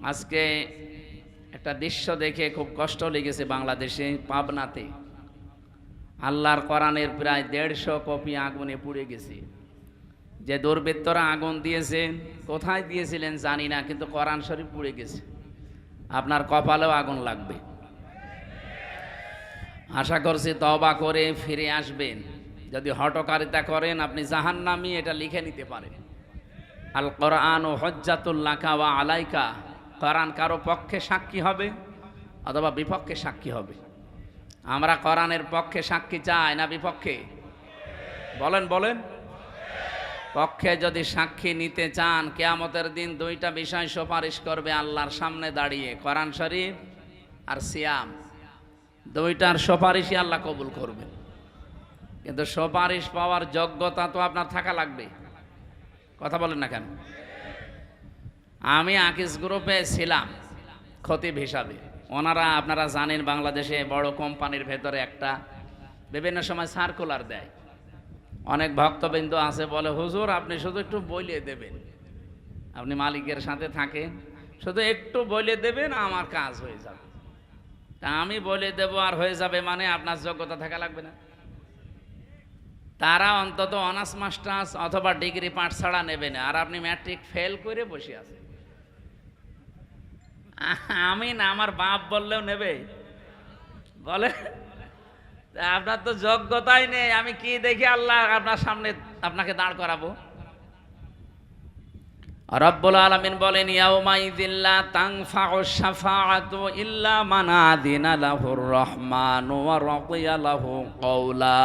আজকে একটা দৃশ্য দেখে খুব কষ্ট লেগেছে। বাংলাদেশে পাবনাতে আল্লাহর কোরআনের প্রায় 150 কপি আগুনে পুড়ে গেছে। যে দুর্বৃত্তরা আগুন দিয়েছে, কোথায় দিয়েছিলেন জানি না, কিন্তু কোরআন শরীফ পুড়ে গেছে। আপনার কপালেও আগুন লাগবে। আশা করছি তওবা করে ফিরে আসবেন। যদি হঠকারিতা করেন আপনি জাহান্নামী, এটা লিখে নিতে পারেন। আল কোরআন ও হজ্জাতুল লাকা ওয়া আলাইকা, কোরআন কারো পক্ষে সাক্ষী হবে অথবা বিপক্ষে সাক্ষী হবে। আমরা কোরআনের পক্ষে সাক্ষী চাই না বিপক্ষে? বলেন বলেন। পক্ষে যদি সাক্ষী নিতে চান, কিয়ামতের দিন দুইটা বিষয় সুপারিশ করবে আল্লাহর সামনে দাঁড়িয়ে, কোরআন শরীফ আর সিয়াম। দুইটার সুপারিশই আল্লাহ কবুল করবেন। কিন্তু সুপারিশ পাওয়ার যোগ্যতা তো আপনার থাকা লাগবে। কথা বলেন না কেন? আমি আকিস গ্রুপে ছিলাম খতিব হিসাবে। ওনারা, আপনারা জানেন, বাংলাদেশে বড় কোম্পানির ভেতরে একটা বিভিন্ন সময় সার্কুলার দেয়। অনেক ভক্তবৃন্দ আছে, বলে হুজুর আপনি শুধু একটু বলে দেবেন, আপনি মালিকের সাথে থাকেন, শুধু একটু বলে দেবেন আমার কাজ হয়ে যাবে। তা আমি বলে দেব আর হয়ে যাবে মানে আপনার যোগ্যতা থাকা লাগবে না? তারা অন্তত অনার্স মাস্টার্স অথবা ডিগ্রি পাঠ ছাড়া নেবে না, আর আপনি ম্যাট্রিক ফেল করে বসে আছেন। আমি না, আমার বাপ বললেও নেবে? বলে আপনার তো যোগ্যতাই নেই, আমি কি দেখি আল্লাহ আপনার সামনে আপনাকে দাঁড় করাবো? রব্বুল আলামিন বলেন, ইয়াউমাইযিল্লা তানফাউ শাফাআতু ইল্লা মান আযিনা লাহুর রহমানু ওয়া রাদিয়া লাহু কওলা।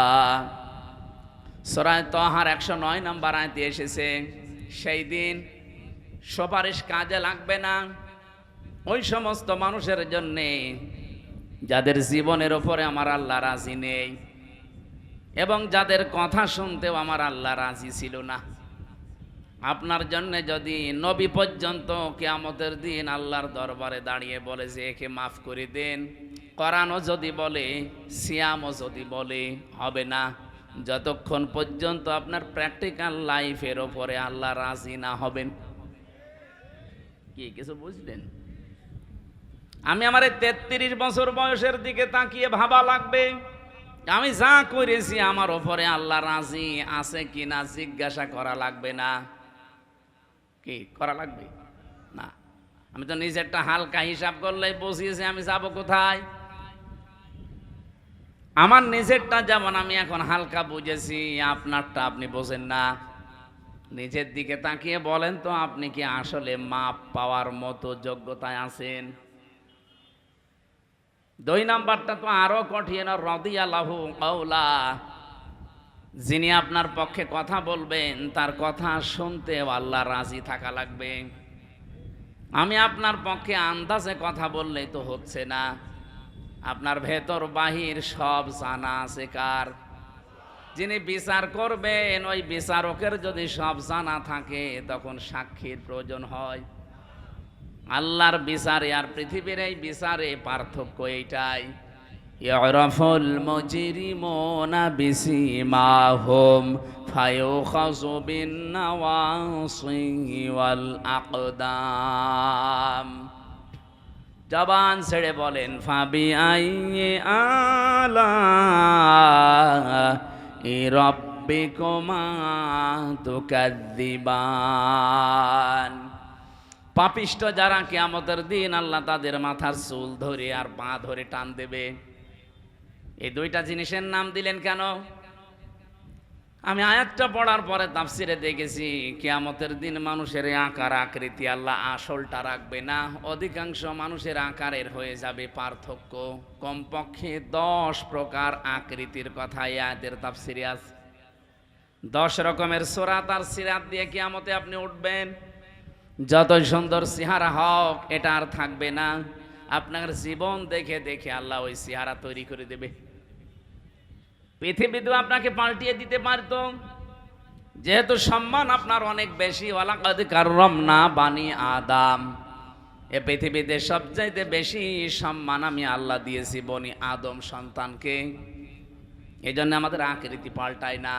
সূরা তাহার 109 নম্বর আয়াতে এসেছে, সেই দিন সুপারিশ কাজে লাগবে না ওই সমস্ত মানুষের জন্যে যাদের জীবনের ওপরে আমার আল্লাহ রাজি নেই এবং যাদের কথা শুনতেও আমার আল্লাহ রাজি ছিল না। আপনার জন্য যদি নবী পর্যন্ত কিয়ামতের দিন আল্লাহর দরবারে দাঁড়িয়ে বলে যে একে মাফ করে দেন, কোরআনও যদি বলে, সিয়ামও যদি বলে, হবে না যতক্ষণ পর্যন্ত আপনার প্র্যাকটিক্যাল লাইফের ওপরে আল্লাহ রাজি না হবেন। কি কিছু বুঝলেন? আমি আমার 33 বছর বয়সের দিকে তাকিয়ে ভাবা লাগবে, আমি যা করেছি আমার ওপরে আল্লাহ রাজি আছে কিনা জিজ্ঞাসা করা লাগবে না? কি করা লাগবে না? আমি তো নিজেরটা হালকা হিসাব করলেই বুঝিয়েছি আমি যাব কোথায়। আমার নিজেরটা যেমন আমি এখন হালকা বুঝেছি, আপনারটা আপনি বোঝেন না। নিজের দিকে তাকিয়ে বলেন তো, আপনি কি আসলে মাপ পাওয়ার মতো যোগ্যতায় আছেন? 2 নাম্বারটা তো আরো কঠিন, রাদিয়াল্লাহু কওলা, যিনি আপনার পক্ষে কথা বলবেন তার কথা শুনতেও আল্লাহ রাজি থাকা লাগবে। আমি আপনার পক্ষে আন্দাজে কথা বললেই তো হচ্ছে না, আপনার ভেতর বাহির সব জানা আছে কার? যিনি বিচার করবেন ওই বিচারকের যদি সব জানা থাকে তখন সাক্ষীর প্রয়োজন হয়। আল্লাহর বিচারে আর পৃথিবীর এই বিচারে পার্থক্য এইটাই, ইয়ারাফুল মুজরিমুনা বিসিমাহুম ফায়ুখাযু বিন নাওয়াসি ওয়াল আকদাম। জবান ছেড়ে বলেন, ফাবি আইয়ি আলাই রাব্বিকুমা তুকাযযিবান। পাপিষ্ঠ যারা, কিয়ামতের দিন আল্লাহ তাদের মাথার চুল ধরে আর পা ধরে টান দেবে। এই 2টা জিনিসের নাম দিলেন কেন? আমি আয়াতটা পড়ার পরে তাফসিরে দেখেছি, কিয়ামতের দিন মানুষের আকার আকৃতি আল্লাহ আসলটা রাখবে না, অধিকাংশ মানুষের আকারের হয়ে যাবে পার্থক্য। কমপক্ষে 10 প্রকার আকৃতির কথা এই আয়াতের তাফসিরে আছে। 10 রকমের সূরাত আর সিরাত দিয়ে কিয়ামতে আপনি উঠবেন। যতই সুন্দর চেহারা হোক, এটা আর থাকবে না। আপনার জীবন দেখে দেখে আল্লাহ ওই চেহারা তৈরি করে দেবে। পৃথিবীতে আপনাকে পাল্টিয়ে দিতে পারত, যেহেতু সম্মান আপনার অনেক বেশি। ওয়ালাকাদ কাররামনা বানি আদম, এ পৃথিবীতে সবচাইতে বেশি সম্মান আমি আল্লাহ দিয়েছি বনি আদম সন্তানকে। এই জন্য আমাদের আকৃতি পাল্টায় না,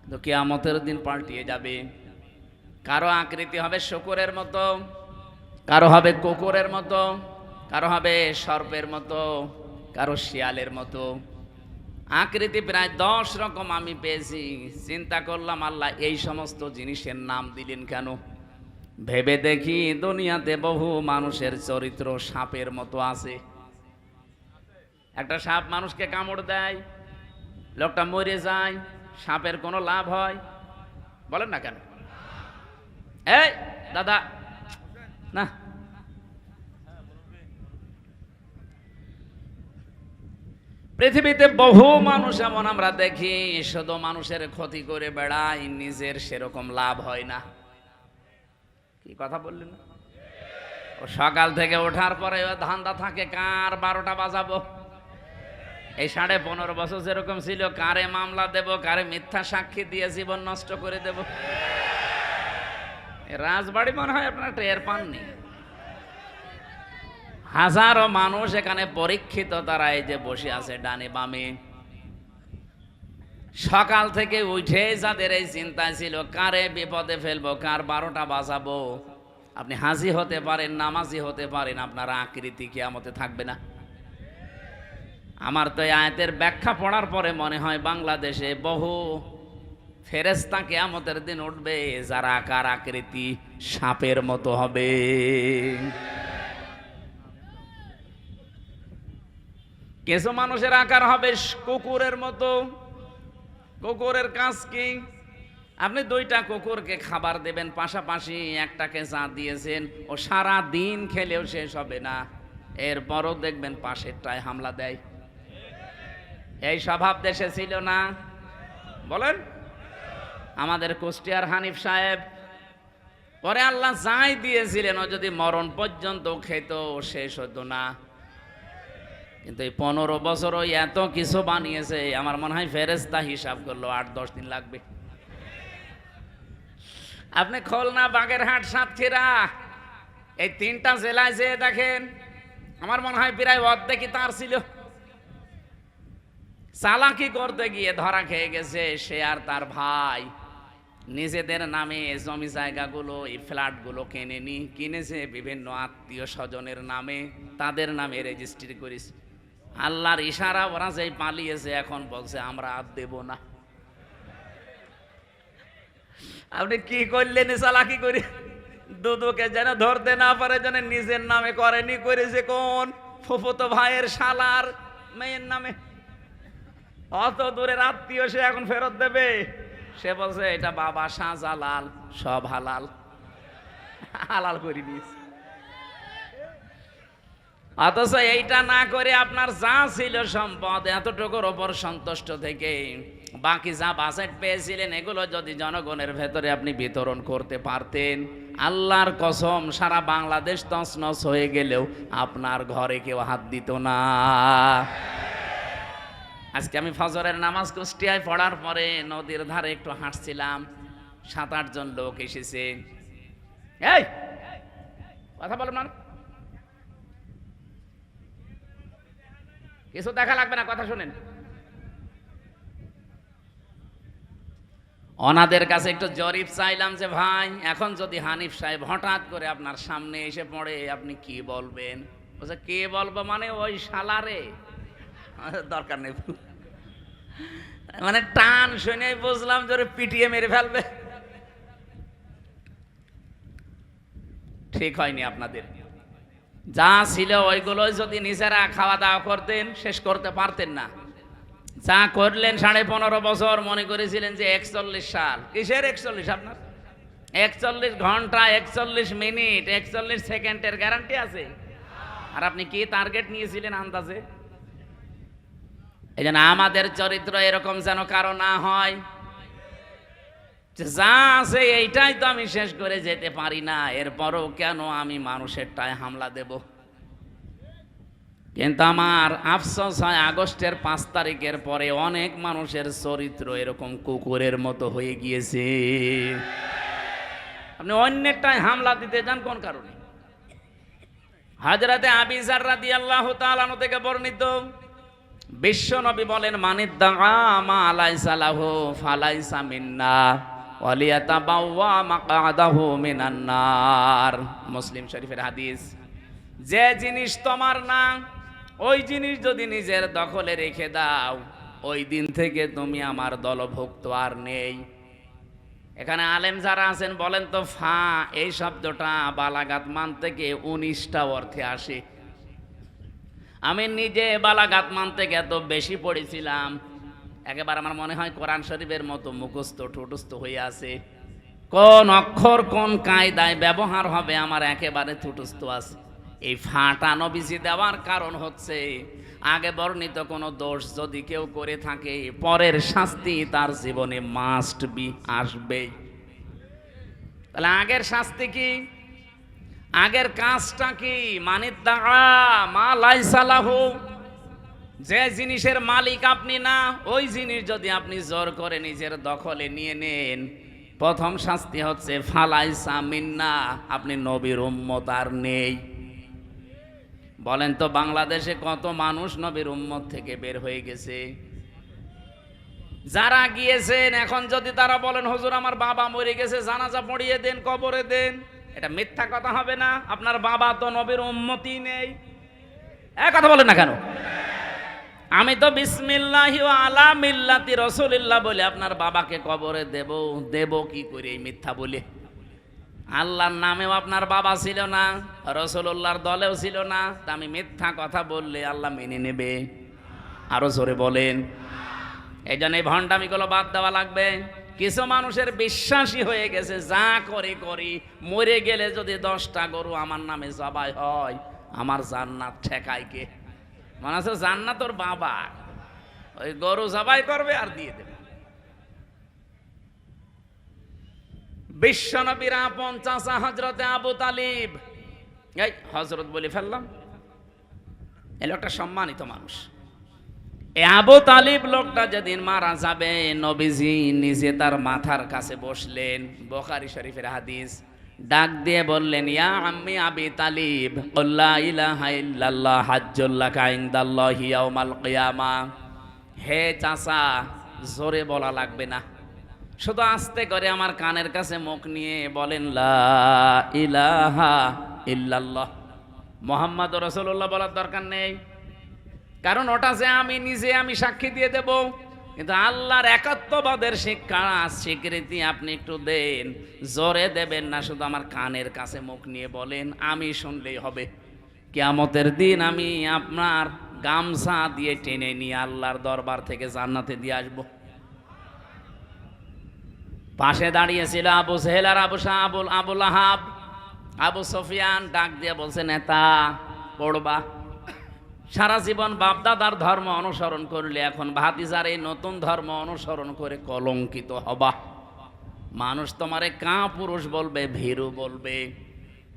তো কিয়ামতের দিন পাল্টিয়ে যাবে। কারো আকৃতি হবে শূকরের মতো, কারো হবে কুকুরের মতো, কারো হবে সর্পের মতো, কারো শিয়ালের মতো। আকৃতি প্রায় 10 রকম আমি পেয়েছি। চিন্তা করলাম, আল্লাহ এই সমস্ত জিনিসের নাম দিলেন কেন? ভেবে দেখি দুনিয়াতে বহু মানুষের চরিত্র সাপের মতো আছে। একটা সাপ মানুষকে কামড় দেয়, লোকটা মরে যায়, সাপের কোনো লাভ হয়? বলেন না কেন? এই দাদা না, পৃথিবীতে বহু মানুষ এমন আমরা দেখি শুধু মানুষের ক্ষতি করে বেড়ায়, নিজের সেরকম লাভ হয় না। কি কথা বললেন? ও সকাল থেকে ওঠার পরে ও ধান্দা থাকে কার 12টা বাজাবো। এই 15.5 বছর যেরকম ছিল, কারে মামলা দেব, কারে মিথ্যা সাক্ষী দিয়ে জীবন নষ্ট করে দেব। রাজবাড়ি মনে হয় আপনারা টের পাননি। হাজারো মানুষ এখানে পরীক্ষিত, তারা এই যে বসে আছে ডানে বামে। সকাল থেকে উঠে যাদের এই চিন্তা ছিল কারে বিপদে ফেলবো, কার 12টা বাজাবো। আপনি হাজি হতে পারেন, নামাজি হতে পারেন, আপনার আকৃতি কিয়ামতে থাকবে না। আমার তো এই আয়াতের ব্যাখ্যা পড়ার পরে মনে হয় বাংলাদেশে বহু ফেরেশতা কিয়ামতের দিন উঠবে যারা আকার আকৃতি সাপের মতো হবে। কিছু মানুষের আকার হবে কুকুরের মতো। কুকুরের কাজ কি? আপনি 2টা কুকুরকে খাবার দেবেন পাশাপাশি, একটাকে যা দিয়েছেন ও সারা দিন খেলেও শেষ হবে না, এরপরও দেখবেন পাশেরটায় হামলা দেয়। এই স্বভাব দেশে ছিল না? বলেন। আমাদের কুষ্টিয়ার হানিফ সাহেব, পরে আল্লাহ যাই দিয়েছিলেন ও যদি মরণ পর্যন্ত খেত শেষ হতো না। কিন্তু এই 15 বছর ওই এত কিছু বানিয়েছে, আমার মনে হয় ফেরেশতা হিসাব করলো 8-10 দিন লাগবে। আপনি খুলনা, বাগেরহাট, সাতক্ষীরা এই 3টা জেলায় যেয়ে দেখেন, আমার মনে হয় প্রায় অর্ধেকই তার ছিল। চালাকি করতে গিয়ে ধরা খেয়ে গেছে সে আর তার ভাই। নিজেদের নামে জমি জায়গাগুলো, এই ফ্ল্যাটগুলো কিনেছে বিভিন্ন আত্মীয় স্বজনের নামে, তাদের নামে রেজিস্ট্রি করেছে। আল্লাহর ইশারা ওরা যেই পালিয়েছে, এখন বলছে আমরা আর দেব না। আপনি কি করলেন চালাকি করে? দুদুকে যেন ধরতে না পারে, যেন নিজের নামে করেনি, করেছে কোন ফুফুতো ভাইয়ের শালার মেয়ের নামে। অত দূরের আত্মীয়, সে এখন ফেরত দেবে? সে বলছে এটা বাবা শাহজালাল, সব হালাল, হালাল করে দিয়েছে। অথচ এইটা না করে আপনার যা ছিল সম্পদ, এতটুকুর ওপর সন্তুষ্ট থেকে বাকি যা বাজেট পেয়েছিলেন এগুলো যদি জনগণের ভেতরে আপনি বিতরণ করতে পারতেন, আল্লাহর কসম সারা বাংলাদেশ তছনছ হয়ে গেলেও আপনার ঘরে কেউ হাত দিত না। আজকে আমি ফজরের নামাজ কুষ্টিয়ায় পড়ার পরে নদীর ধারে একটু হাঁটছিলাম, 7-8 জন লোক এসেছে। এই কথা বলুন না, কিছু দেখা লাগবে না, কথা শুনেন। ওনাদের কাছে একটু জরিপ চাইলাম যে ভাই, এখন যদি হানিফ সাহেব হঠাৎ করে আপনার সামনে এসে পড়ে, আপনি কি বলবেন? বলছে কে বলবো মানে ওই শালারে, দরকার নেই। মানে টান শুনে বুঝলাম যে পিটিয়ে মেরে ফেলবে। ঠিক হয়নি আপনাদের। যা ছিল ওইগুলো যদি নিজেরা খাওয়া দাওয়া করতেন, শেষ করতে পারতেন না। যা করলেন 15.5 বছর, মনে করেছিলেন যে 41 সাল। কিসের 41? আপনার 41 ঘন্টা, 41 মিনিট, 41 সেকেন্ডের গ্যারান্টি আছে? আর আপনি কি টার্গেট নিয়েছিলেন আন্দাজে? এই জন্য আমাদের চরিত্র এরকম যেন কারো না হয়, যা আছে এইটাই তো আমি শেষ করে যেতে পারি না, এরপরও কেন আমি মানুষেরটায় হামলা দেব? কিন্তু আমার আফসোস হয় আগস্টের 5 তারিখের পরে অনেক মানুষের চরিত্র এরকম কুকুরের মতো হয়ে গিয়েছে। আপনি অন্যেরটায় হামলা দিতে যান কোন কারণে? হযরতে আবু যর রাদিয়াল্লাহু তাআলা আনহু থেকে বর্ণিত, বিশ্ব নবী বলেন, মানিদ্দা মা লাইসা লাহু ফালাইসা মিন্না। ওয়ালিয়াতাবাওয়া মাকআদাহু মিনান নার। মুসলিম শরীফের হাদিস। যে জিনিস তোমার না ওই জিনিস যদি নিজের দখলে রেখে দাও, ওই দিন থেকে তুমি আমার দলভুক্ত আর নেই। এখানে আলেম যারা আছেন বলেন তো, ফা এই শব্দটা বালাগাত মান থেকে 19টা অর্থে আসে। আমি নিজে বালাগাত মান থেকে এত বেশি পড়েছিলাম, একেবারে আমার মনে হয় কোরআন শরীফের মতো মুখস্থ ঠুটস্থ হয়ে আছে। কোন অক্ষর কোন কায়দায় ব্যবহার হবে আমার একেবারে ঠুটস্থ আছে। এই ফাটা নবীজি দেওয়ার কারণ হচ্ছে, আগে বর্ণিত কোনো দোষ যদি কেউ করে থাকে, পরের শাস্তি তার জীবনে মাস্ট বি আসবে। তাহলে আগের শাস্তি কি? আগের কাজটা কি? মানিদ্দাআ মা লাইসা লাহু, যে জিনিসের মালিক আপনি না, ওই জিনিস যদি আপনি জোর করে নিজের দখলে নিয়ে নেন, প্রথম শাস্তি হচ্ছে ফালাইসা মিন্না, আপনি নবীর উম্মত আর নেই। বলেন তো বাংলাদেশে কত মানুষ নবীর উম্মত থেকে বের হয়ে গেছে? যারা গিয়েছেন এখন যদি তারা বলেন হুজুর আমার বাবা মরে গেছে, জানাজা পড়িয়ে দেন, কবরে দেন, এটা মিথ্যা কথা হবে না? আপনার বাবা তো নবীর উম্মতই নেই। এক কথা বলেন না কেন? আমি তো বিসমিল্লাহি ওয়া আলা মিল্লাতি রাসূলিল্লাহ বলে আপনার বাবাকে কবরে দেব কি করে এই মিথ্যা বলে? আল্লাহর নামেও আপনার বাবা ছিল না, রাসূলুল্লাহর দলেও ছিল না, তা আমি মিথ্যা কথা বললে আল্লাহ মেনে নেবে? আরো জোরে বলেন। এই জন্য এই ভণ্ডামিগুলো বাদ দেওয়া লাগবে। কিছু মানুষের বিশ্বাসী হয়ে গেছে, যা করি মরে গেলে যদি 10টা গরু আমার নামে জবাই হয়, আমার জান্নাত ঠেকায় কে? মনে আছে জান্নাত ওর বাবা, ওই গরু জবাই করবে আর দিয়ে দেবে। বিশ্বনবীর আপন চাচা হযরতে আবু তালিব, এই হযরত বলে ফেললাম, এই লোকটা সম্মানিত মানুষ। এই আবু তালিব লোকটা যেদিন মারা যাবে, নবীজি নিজে তার মাথার কাছে বসলেন। বুখারী শরীফের হাদিস। ডাক দিয়ে বললেন, ইয়া আম্মি আবি তালিব, লা ইলাহা ইল্লাল্লাহ হাজ্জুল লাকা ইনদাল্লাহি ইয়াউমাল কিয়ামা। হে চাচা, জোরে বলা লাগবে না, শুধু আস্তে করে আমার কানের কাছে মুখ নিয়ে বলেন লা ইলাহা ইল্লাল্লাহ মুহাম্মাদুর রাসূলুল্লাহ বলার দরকার নেই, কারণ ওটা যে আমি নিজে আমি সাক্ষী দিয়ে দেব। কিন্তু আল্লাহর একাত্মবাদের শিক্ষা স্বীকৃতি আপনি একটু দেন, জোরে দেবেন না, শুধু আমার কানের কাছে মুখ নিয়ে বলেন, আমি শুনলেই হবে। কিয়ামতের দিন আমি আপনার গামছা দিয়ে টেনে নিয়ে আল্লাহর দরবার থেকে জান্নাতে দিয়ে আসবো। পাশে দাঁড়িয়েছিল আবু জেহেল আর আবু লাহাব, আবু সুফিয়ান। ডাক দিয়ে বলছে, নেতা পড়বা, সারা জীবন বাপদাদার ধর্ম অনুসরণ করলে এখন ভাতিজার এই নতুন ধর্ম অনুসরণ করে কলঙ্কিত হবা। মানুষ তোমারে কাপুরুষ বলবে, ভীরু বলবে,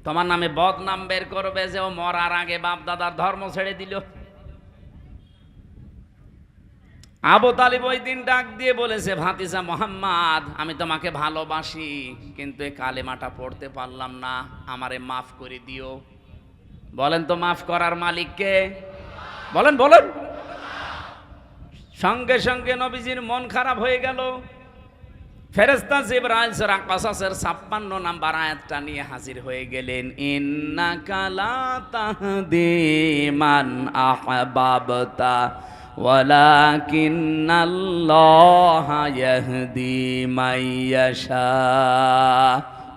তোমার নামে বদনাম বের করবে যে ও মরার আগে বাপদাদার ধর্ম ছেড়ে দিল। আবু তালিব ওই দিন ডাক দিয়ে বলেছে, ভাতিজা মুহাম্মদ, আমি তোমাকে ভালোবাসি, কিন্তু এই কালেমাটা পড়তে পারলাম না, আমারে মাফ করে দিও। বলেন তো মাফ করার মালিক কে? বলেন বলেন। সঙ্গে সঙ্গে নবীজির মন খারাপ হয়ে গেল। ফেরেশতা জিবরাইল সূরা কসসের 56 নাম্বার আয়াতটা নিয়ে হাজির হয়ে গেলেন। ইন্নাকা লা তাহদি মান আহবাবতা ওয়ালাকিন্নাল্লাহা ইয়াহদি মাইয়াশা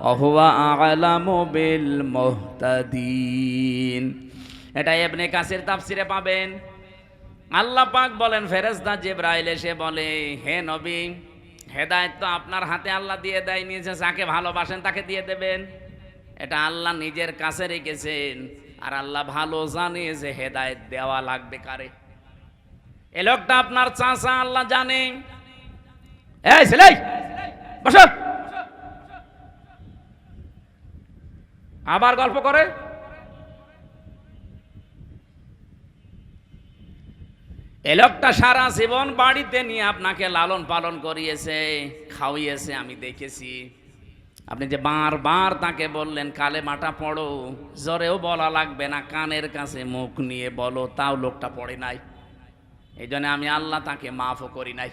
ওয়া হুয়া আ'লামু বিল মুহতাদিন। এটা ইবনে কাসির তাফসিরে পাবেন। আল্লাহ পাক বলেন, ফেরেশতা জিবরাইল এসে বলে, হে নবী, হেদায়েত তো আপনার হাতে আল্লাহ দিয়ে দেয়নি যে যাকে ভালোবাসেন তাকে দিয়ে দেবেন। এটা আল্লাহ নিজের কাছে রেখেছেন, আর আল্লাহ ভালো জানে যে হেদায়েত দেওয়া লাগবে কারে। এই লোকটা আপনার চাচা, আল্লাহ জানে। এই ছেলে বসো, আবার গল্প করে। এই লোকটা সারা জীবন বাড়িতে নিয়ে আপনাকে লালন পালন করিয়েছে, খাওয়িয়েছে, আমি দেখেছি। আপনি যে বারবার তাকে বললেন কালেমাটা পড়ো, জোরেও বলা লাগবে না, কানের কাছে মুখ নিয়ে বলো, তাও লোকটা পড়ে নাই। এই জন্য আমি আল্লাহ তাকে মাফও করি নাই।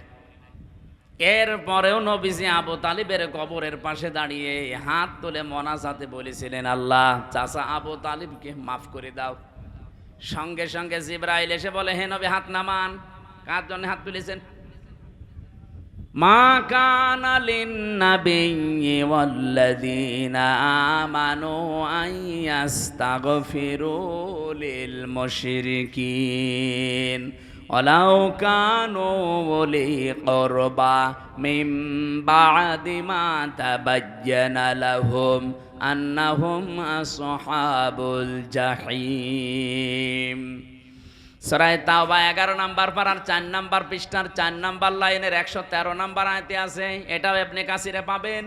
এরপরেও নবীজি আবু তালিবের কবরের পাশে দাঁড়িয়ে হাত তুলে মোনাজাতে বলেছিলেন, আল্লাহ চাচা আবু তালিবকে মাফ করে দাও। সঙ্গে সঙ্গে জিবরাইল এসে বলে, হে নবী হাত নামান। কার জন্য হাত তুলেছেন? মা কানা লিন-নাবিয়্যি ওয়াল্লাযীনা আমানু আন ইস্তাগফিরু লিল মুশরিকিন ওয়ালাউ কানু উলি কুরবা মিন বা'দি মা তাবায়্যানা লাহুম আন্নাহুম আসহাবুল জাহিম। সূরা তাওবা 11 নম্বর পারার 4 নম্বর পৃষ্ঠার 4 নম্বর লাইনের 113 নম্বর আয়াতে আছে। এটাও ইবনে কাসিরে পাবেন।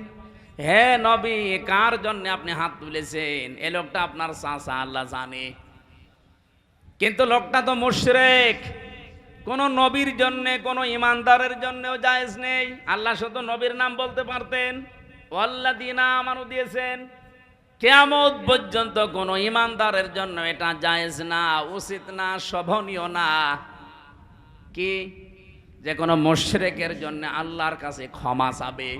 হে নবী, কার জন্য আপনি হাত তুলেছেন? এই লোকটা আপনার চাচা, আল্লাহ জানে। কিন্তু লোকটা তো মুশরিক। কোন নবীর জন্য, কোন ইমানদারের জন্যও জায়েজ নেই। আল্লাহ শুধু নবীর নাম বলতে পারতেন, ওয়াল্লাযীনা আমানু দিয়েছেন। কিয়ামত পর্যন্ত কোন ইমানদারের জন্য এটা জায়েজ না, উচিত না, শোভনীয় না কি যে কোনো মুশরিকের জন্য আল্লাহর কাছে ক্ষমা চাবে,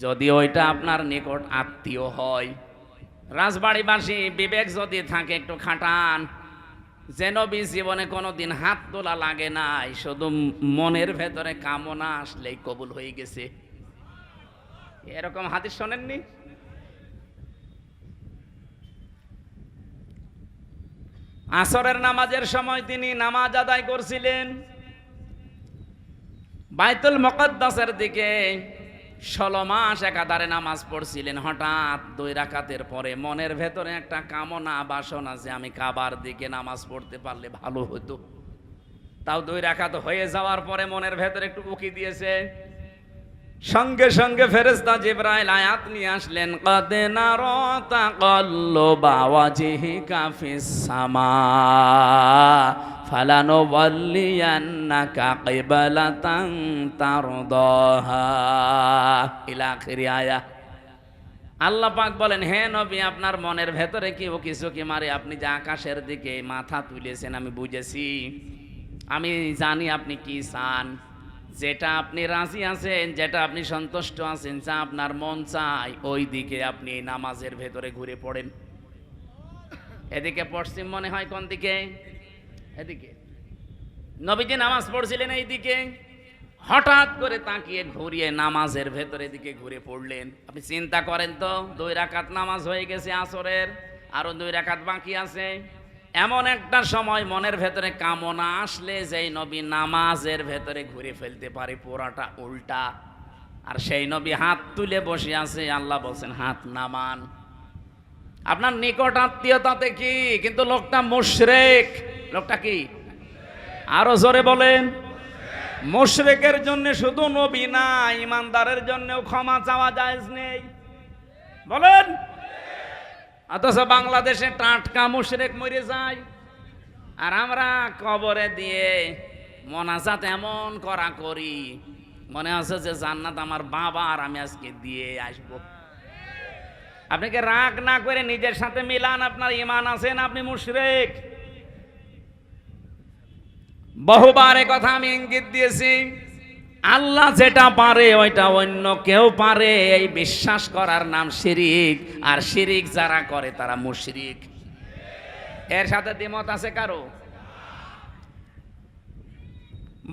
যদি ওইটা আপনার নিকট আত্মীয় হয়। রাজবাড়িবাসী বিবেক যদি থাকে একটু খাটান, যে নবী জীবনে কোনোদিন হাত তোলা লাগে নাই, শুধু মনের ভেতরে কামনা আসলেই কবুল হয়ে গেছে। এরকম হাদিস শোনেননি? আসরের নামাজের সময় তিনি নামাজ আদায় করছিলেন, বাইতুল মুকাদ্দাসের দিকে 16 মাস একাধারে নামাজ পড়ছিলেন। হঠাৎ 2 রাকাতের পরে মনের ভেতরে একটা কামনা বাসনা যে আমি কাবার দিকে নামাজ পড়তে পারলে ভালো হতো। তাও 2 রাকাত হয়ে যাওয়ার পরে মনের ভেতরে একটু উকি দিয়েছে। সঙ্গে সঙ্গে ফেরেশতা জিবরাইল আয়াত নিয়ে আসলেন, ক্বাদ নারা তাকাল্লুবা ওয়াজহিকা ফিস সামা ফালানুওয়াল্লিয়ান্নাকা কিবলাতান তারদাহা ইলা আখিরি আয়া। আল্লাহ পাক বলেন, হে নবী, আপনার মনের ভেতরে কি ও কিছু কি মারে? আপনি যে আকাশের দিকে মাথা তুলেছেন আমি বুঝেছি, আমি জানি আপনি কি চান। যেটা আপনি রাজি আছেন, যেটা আপনি সন্তুষ্ট আছেন, যা আপনার মন চায় ওই দিকে আপনি নামাজের ভেতরে ঘুরে পড়েন। এদিকে পশ্চিম মনে হয়, কোন দিকে? এদিকে। নবীজি নামাজ পড়ছিলেন এইদিকে, হঠাৎ করে তাকিয়ে ঘুরিয়ে নামাজের ভেতরে দিকে ঘুরে পড়লেন। আপনি চিন্তা করেন তো, 2 রাকাত নামাজ হয়ে গেছে আসরের, আরো 2 রাকাত বাকি আছে। এমন একটা সময় মনের ভেতরে কামনা আসলে যেই নবী নামাজের ভেতরে ঘুরে ফেলতে পারে পুরাটা উল্টা, আর সেই নবী হাত তুলে বসে আছে। আল্লাহ বলছেন হাত নামান। আপনার নিকট আত্মীয়তাতে কি, কিন্তু লোকটা মুশরিক। লোকটা কি? আরো জোরে বলেন। মুশরিকের জন্য শুধু নবী না, ইমানদারের জন্যও ক্ষমা চাওয়া জায়েজ নেই। বলেন। অথচ বাংলাদেশে টাটকা মুশরিক মরে যায়, আর আমরা কবরে দিয়ে মোনাজাত এমন করা করি, মনে আছে যে জান্নাত আমার বাবা আর আমি আজকে দিয়ে আসব। আপনাকে রাগ না করে নিজের সাথে মিলান, আপনার ঈমান আছে না আপনি মুশরিক। বহুবার এই কথা আমি ইঙ্গিত দিয়েছি, আল্লাহ যেটা পারে ওইটা অন্য কেউ পারে, এই বিশ্বাস করার নাম শিরিক। আর শিরিক যারা করে তারা মুশরিক। এর সাথে দ্বিমত আছে কারো?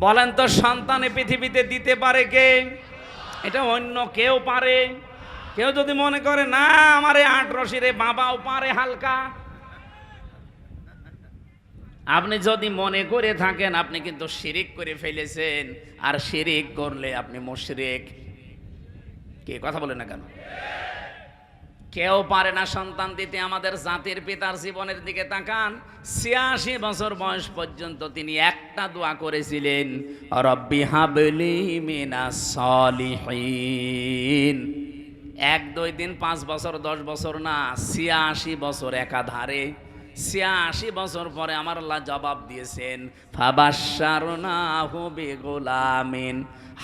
বলেন তো, সন্তান পৃথিবীতে দিতে পারে কে? এটা অন্য কেউ পারে। কেউ যদি মনে করে না আমার 8 রশিরে বাবাও পারে হালকা, আপনি যদি মনে করে থাকেন আপনি কিন্তু শিরিক করে ফেলেছেন, আর শিরিক করলে আপনি মুশরিক। কে কথা বলে না কেন? কেউ পারে না সন্তান দিতে। আমাদের জাতির পিতার জীবনের দিকে তাকান, 86 বছর বয়স পর্যন্ত তিনি একটা দোয়া করেছিলেন, রব্বি হাবলি মিনাস সলিহিন। 1 2 দিন 5 বছর 10 বছর না, 86 বছর একাধারে। 86 বছর পরে আমার আল্লাহ জবাব দিয়েছেন, ফাবাশশারনাহু বিগুলামিন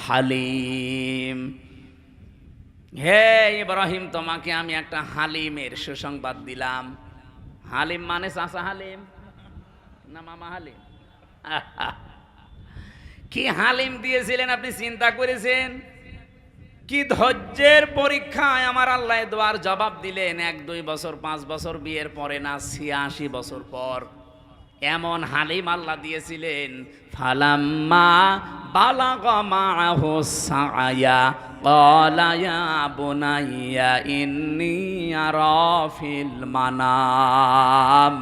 হালিম। হে ইব্রাহিম, তোমাকে আমি একটা হালিমের সুসংবাদ দিলাম। হালিম মানে চাচা হালিম না মামা হালিম? কি হালিম দিয়েছিলেন আপনি চিন্তা করেছেন? কি ধৈর্যের পরীক্ষায় আমার আল্লাহ দোয়ার জবাব দিলেন। 1-2 বছর 5 বছর বিয়ের পরে না, 86 বছর পর এমন হালিম আল্লাহ দিয়েছিলেন। ফালাম্মা বালাগা মাআহু সাআয়া ক্বালা ইয়া বুনাইয়া ইন্নী আরা ফিল মানাম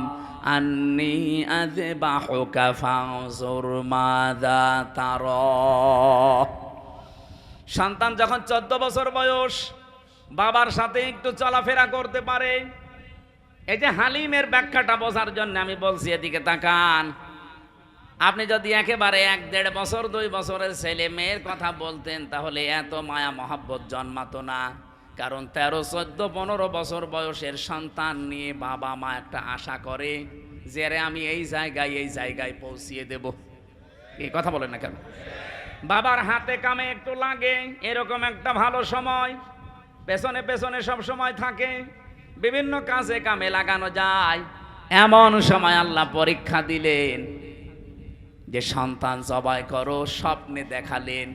আন্নী আযবাহুকা ফানজুর মাযা তারা। সন্তান যখন 14 বছর বয়স, বাবার সাথে একটু চলাফেরা করতে পারে। এই যে হালিমের ব্যাখ্যাটা বোঝার জন্য আমি বলছি, এদিকে তাকান। আপনি যদি একেবারে 1-1.5 বছর 2 বছরের ছেলে মেয়ের কথা বলতেন, তাহলে এত মায়া মহাব্বত জন্মাতো না। কারণ 13, 14, 15 বছর বয়সের সন্তান নিয়ে বাবা মা একটা আশা করে যে রে আমি এই জায়গায় পৌঁছিয়ে দেব। এই কথা বলেন না কেন? বাবার হাতে কামে একটু লাগে, এরকম একটা ভালো সময় পেছনে পেছনে সব সময় থাকে, বিভিন্ন কাজে কামে লাগানো যায়। এমন সময় আল্লাহ পরীক্ষা দিলেন যে সন্তান জবাই করো, স্বপ্নে দেখালেন।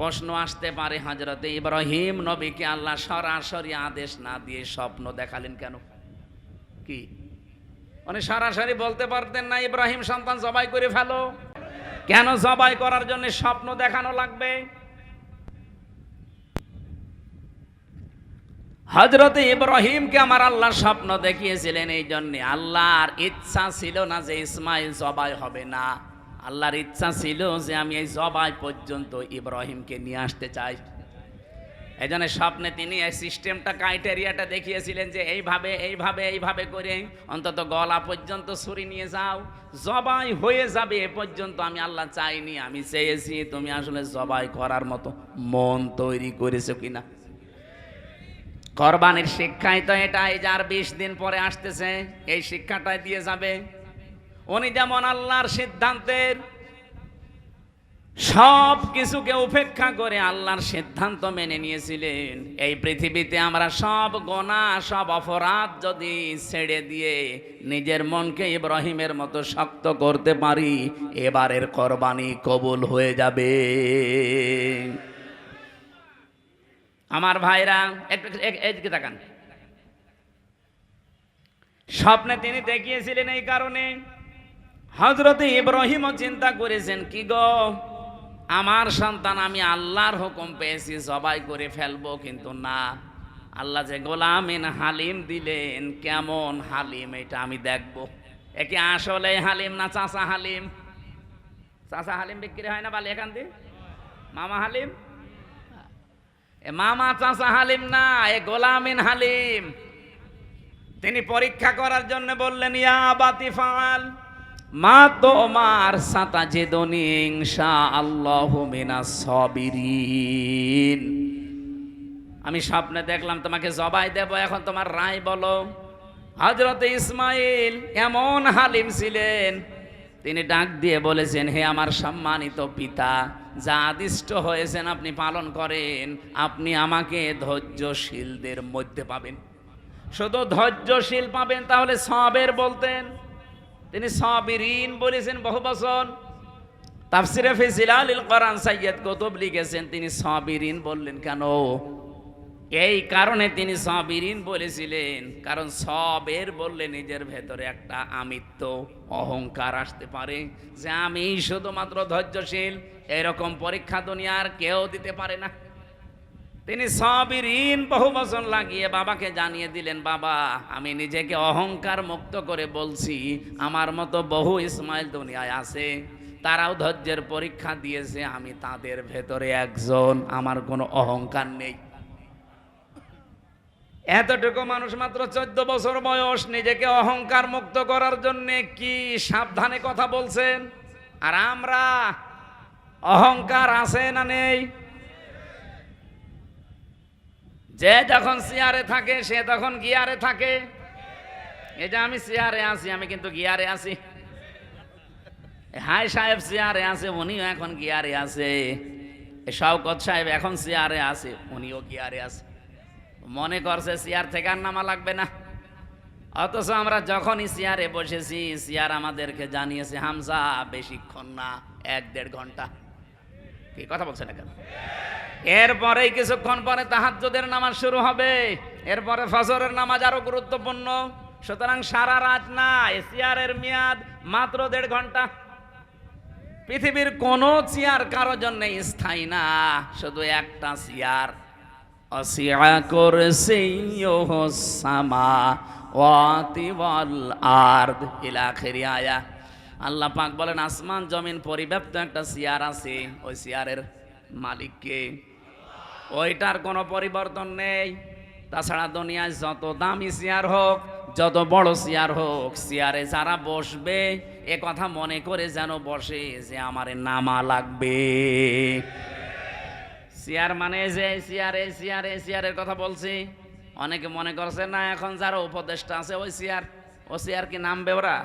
প্রশ্ন আসতে পারে, হযরতে ইব্রাহিম নবীকে আল্লাহ সরাসরি আদেশ না দিয়ে স্বপ্ন দেখালেন কেন? কি মানে সরাসরি বলতে পারতেন না ইব্রাহিম সন্তান জবাই করে ফেলো? কেন জবাই করার জন্য স্বপ্ন দেখানো লাগবে? হযরতে ইব্রাহিমকে আমার আল্লাহ স্বপ্ন দেখিয়েছিলেন এই জন্য। আল্লাহর ইচ্ছা ছিল না যে ইসমাইল জবাই হবে না, আল্লাহর ইচ্ছা ছিল যে আমি এই জবাই পর্যন্ত ইব্রাহিমকে নিয়ে আসতে চাই। এই জন্য স্বপ্নে তিনি এই সিস্টেমটা, ক্রাইটেরিয়াটা দেখিয়েছিলেন যে এইভাবে করে অন্তত গলা পর্যন্ত ছুরি নিয়ে যাও, জবাই হয়ে যাবে এ পর্যন্ত আমি আল্লাহ চাইনি, আমি চেয়েছি তুমি আসলে জবাই করার মতো মন তৈরি করেছো কিনা। কোরবানির শিক্ষাই তো এটা। এই যে আর 20 দিন পরে আসতেছে, এই শিক্ষাটাই দিয়ে যাবে। উনি যেমন আল্লাহর সিদ্ধান্তের সব কিছুকে উপেক্ষা করে আল্লাহর সিদ্ধান্ত মেনে নিয়েছিলেন। এই পৃথিবীতে আমরা সব গুনাহ, সব অপরাধ যদি ছেড়ে দিয়ে নিজের মনকে ইব্রাহিমের মতো শক্ত করতে পারি, এবারের কোরবানি কবুল হয়ে যাবে। আমার ভাইরা একটু এদিকে তাকান। স্বপ্নে তিনি দেখিয়েছিলেন এই কারণে হযরতে ইব্রাহিমও চিন্তা করেছেন, কি গো আমার সন্তান আমি আল্লাহর হুকুম পেয়েছি জবাই করে ফেলবো, কিন্তু না, আল্লাহ যে গোলামিন হালিম দিলেন, কেমন হালিম এটা আমি দেখবো। একে আসলে হালিম না চাচা হালিম? চাচা হালিম বিক্রি হয় না বালি এখান দিয়ে? মামা হালিম? মামা চাচা হালিম না, এ গোলামিন হালিম। তিনি পরীক্ষা করার জন্য বললেন, ইয়া আবাতি ফাআল মা তুমার সাতাজিদুনি ইনশাআল্লাহু মিনাস সাবিরিন। আমি স্বপ্নে দেখলাম তোমাকে জবাই দেব, এখন তোমার রায় বলো। হযরতে ইসমাইল এমন হালিম ছিলেন, তিনি ডাক দিয়ে বলেছেন, হে আমার সম্মানিত পিতা, যা আদিষ্ট হয়েছেন আপনি পালন করেন, আপনি আমাকে ধৈর্যশীলদের মধ্যে পাবেন। শুধু ধৈর্যশীল পাবেন, তাহলে সবের বলতেন। তিনি সাবিরিন বলেছেন বহু বছর। তাফসিরে ফি জিলালিল কোরআন সাইয়্যিদ কুতুব লিখেছেন, তিনি সাবিরিন বললেন কেন? এই কারণে তিনি সাবিরিন বলেছিলেন, কারণ সবের বললে নিজের ভেতরে একটা আমিত্ব, অহংকার আসতে পারে যে আমি শুধুমাত্র ধৈর্যশীল। এরকম পরীক্ষা দুনিয়ার কেউ দিতে পারে না। তিনি সাবিরিন বহু বছর লাগিয়ে বাবাকে জানিয়ে দিলেন, বাবা আমি নিজেকে অহংকার মুক্ত করে বলছি, আমার মতো বহু ইসমাইল দুনিয়ায় আছে, তারাও ধৈর্যের পরীক্ষা দিয়েছে, আমি তাদের ভেতরে একজন, আমার কোনো অহংকার নেই। এতটুকু মানুষ মাত্র 14 বছর বয়স, নিজেকে অহংকার মুক্ত করার জন্য কি সাবধানে কথা বলছেন। আর আমরা অহংকার আছে না নেই? যে যখন চেয়ারে থাকে সে তখন গিয়ারে থাকে। এই যে আমি চেয়ারে আছি, আমি কিন্তু গিয়ারে আছি। হাই সাহেব চেয়ারে আছে, উনিও এখন গিয়ারে আছে। শওকত সাহেব এখন চেয়ারে আছে, উনিও গিয়ারে আছে। মনে করছে চেয়ার থেকে আর নামা লাগবে না। অথচ আমরা যখনই চেয়ারে বসেছি, চেয়ার আমাদেরকে জানিয়েছে, হামজা বেশিক্ষণ না, 1-1.5 ঘন্টা। কি কথা বলছেন না কেন? এরপরেই কিছুক্ষণ পরে তাহাজ্জুদের নামাজ শুরু হবে, এরপরে ফজরের নামাজ আরো গুরুত্বপূর্ণ। সুতরাং সারা রাত না, চেয়ারের মেয়াদ মাত্র 1.5 ঘন্টা। পৃথিবীর কোন চেয়ার কারোর জন্য স্থায়ী না, শুধু একটা চেয়ার। অসিআ কুরসিয়ুহুস সামাওয়াতি ওয়াল আরদ ইলা আখিরি আয়া। আল্লাহ পাক বলেন আসমান জমিন পরিব্যাপ্ত একটা চেয়ার আছে, ওই চেয়ারের মালিক কে? ওইটার কোনো পরিবর্তন নেই। তাছাড়া দুনিয়ায় যত দামি চেয়ার হোক, যত বড় চেয়ার হোক, চেয়ারে যারা বসবে এ কথা মনে করে যেন বসে যে আমারে নামা লাগবে। চেয়ার মানে যে চেয়ারের কথা বলছি। অনেকে মনে করছে না এখন যারা উপদেষ্টা আছে ওই চেয়ার কি নামবে? ওরা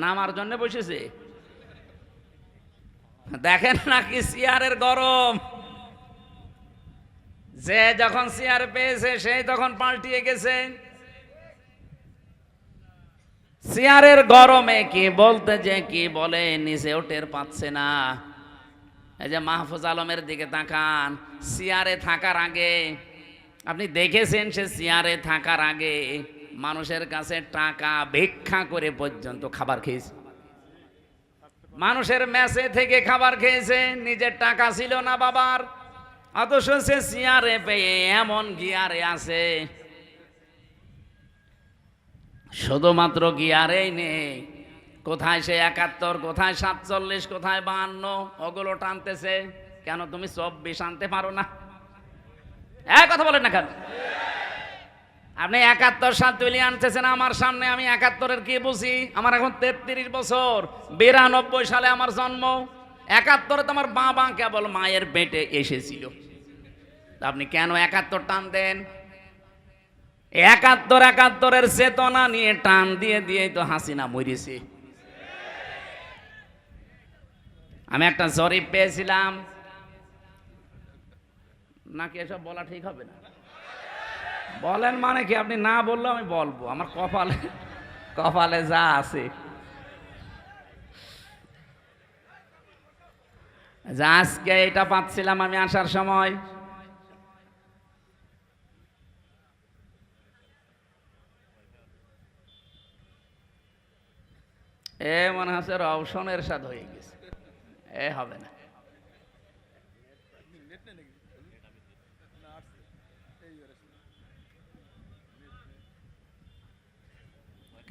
নামার জন্য বসেছে। দেখেন নাকি চেয়ারের গরম, যে যখন চেয়ার পেয়েছে সেই তখন পাল্টিয়ে গেছে। চেয়ারের গরমে কি বলতে যে কি বলে নিচেও টের পাচ্ছে না। এই যে মাহফুজ আলমের দিকে তাকান, চেয়ারে থাকার আগে আপনি দেখেছেন সে চেয়ারে থাকার আগে মানুষের কাছে টাকা ভিক্ষা করে পর্যন্ত খাবার খেয়েছে। মানুষের মেসে থেকে খাবার খেয়েছে, নিজের টাকা ছিল না বাবার, অথচ সে চেয়ারে পেয়ে এমন গিয়ারে আছে। শুধুমাত্র গিয়ারেই নেই, কোথায় সে 71, কোথায় 47, কোথায় 52, ওগুলো টানতেছে। কেন তুমি 24 আনতে পারো না? এক কথা বলেন না কেন? আপনি 71 47 আনতেছেন আমার সামনে, আমি 71-এর কি বুঝি? আমার এখন 33 বছর, 92 সালে আমার জন্ম। 71-এ তো আমার বাবা কেবল মায়ের পেটে এসেছিল। আপনি কেন 71 টান দেন? 71-71-এর চেতনা নিয়ে টান দিয়ে দিয়ে তো হাসিনা মরেছে। আমি একটা জরিপ পেয়েছিলাম, নাকি এসব বলা ঠিক হবে না? বলেন মানে কি? আপনি না বললে আমি বলবো, আমার কপালে যা আছে। যা আজকে এটা পাচ্ছিলাম আমি আসার সময়, এ মনে হচ্ছে রওশনের সাথে হয়ে গেছে, এ হবে না।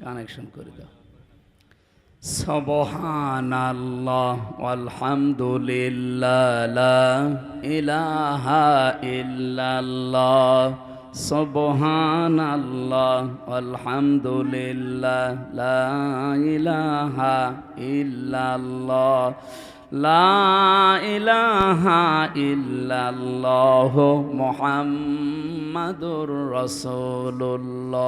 কানেকশন করে দাও। সুবহানাল্লাহ ওয়ালহামদুলিল্লাহ লা ইলাহা ইল্লাল্লাহ। সুবহানাল্লাহ ওয়ালহামদুলিল্লাহ লা ইলাহা ইল্লাল্লাহ। লা ইলাহা ইল্লাল্লাহ মুহাম্মাদুর রাসূলুল্লাহ।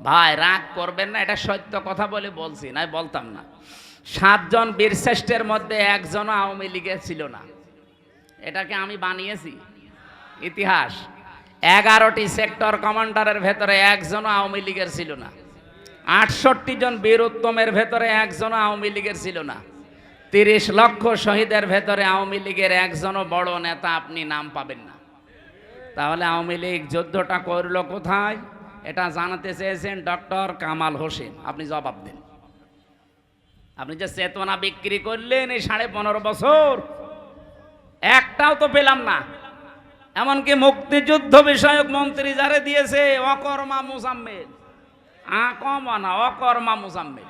ভাই রাগ করবেন না, এটা সত্য কথা বলে বলছি, নাই বলতাম না। 7 জন বীরশ্রেষ্ঠের মধ্যে একজনও আওয়ামী লীগের ছিল না। এটাকে আমি বানিয়েছি ইতিহাস। 11টি সেক্টর কমান্ডারের ভেতরে একজনও আওয়ামী লীগের ছিল না। 68 জন বীর উত্তমের ভেতরে একজনও আওয়ামী লীগের ছিল না। 30 লক্ষ শহীদের ভেতরে আওয়ামী লীগের একজনও বড় নেতা আপনি নাম পাবেন না। তাহলে আওয়ামী লীগ যুদ্ধটা করলো কোথায়? এটা জানাতে চেয়েছেন ডক্টর কামাল হোসেন, আপনি জবাব দেন। আপনি যে চেতনা বিক্রি করলেন এই 15.5 বছর, একটাও তো পেলাম না। এমনকি মুক্তিযুদ্ধ বিষয়ক মন্ত্রী যারে দিয়েছে অকর্মা মুজাম্মেল, অকর্মা মুজাম্মেল,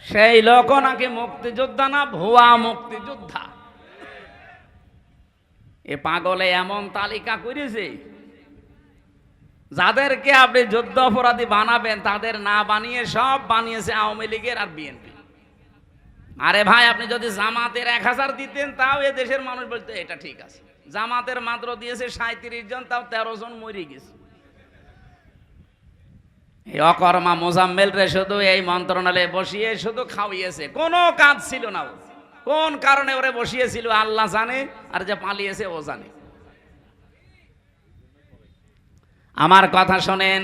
সেই লোক নাকি মুক্তিযোদ্ধা না, ভুয়া মুক্তিযোদ্ধা। এ পাগলে এমন তালিকা করেছে, যাদেরকে আপনি যুদ্ধ অপরাধী বানাবেন তাদের না বানিয়ে সব বানিয়েছে আওয়ামী লীগের আর বিএনপি। আরে ভাই, আপনি যদি জামাতের 1000 দিতেন তাও এ দেশের মানুষ বলতে এটা ঠিক আছে। জামাতের মাত্র দিয়েছে 37 জন, তাও 13 জন মরে গেছে। এই অকর্মা মোজাম্মেল রে শুধু এই মন্ত্রণালয়ে বসিয়ে শুধু খাওয়িয়েছে, কোনো কাজ ছিল না। কোন কারণে ওরে বসিয়েছিল আল্লাহ জানে, আর যে পালিয়েছে ও জানে। আমার কথা শোনেন,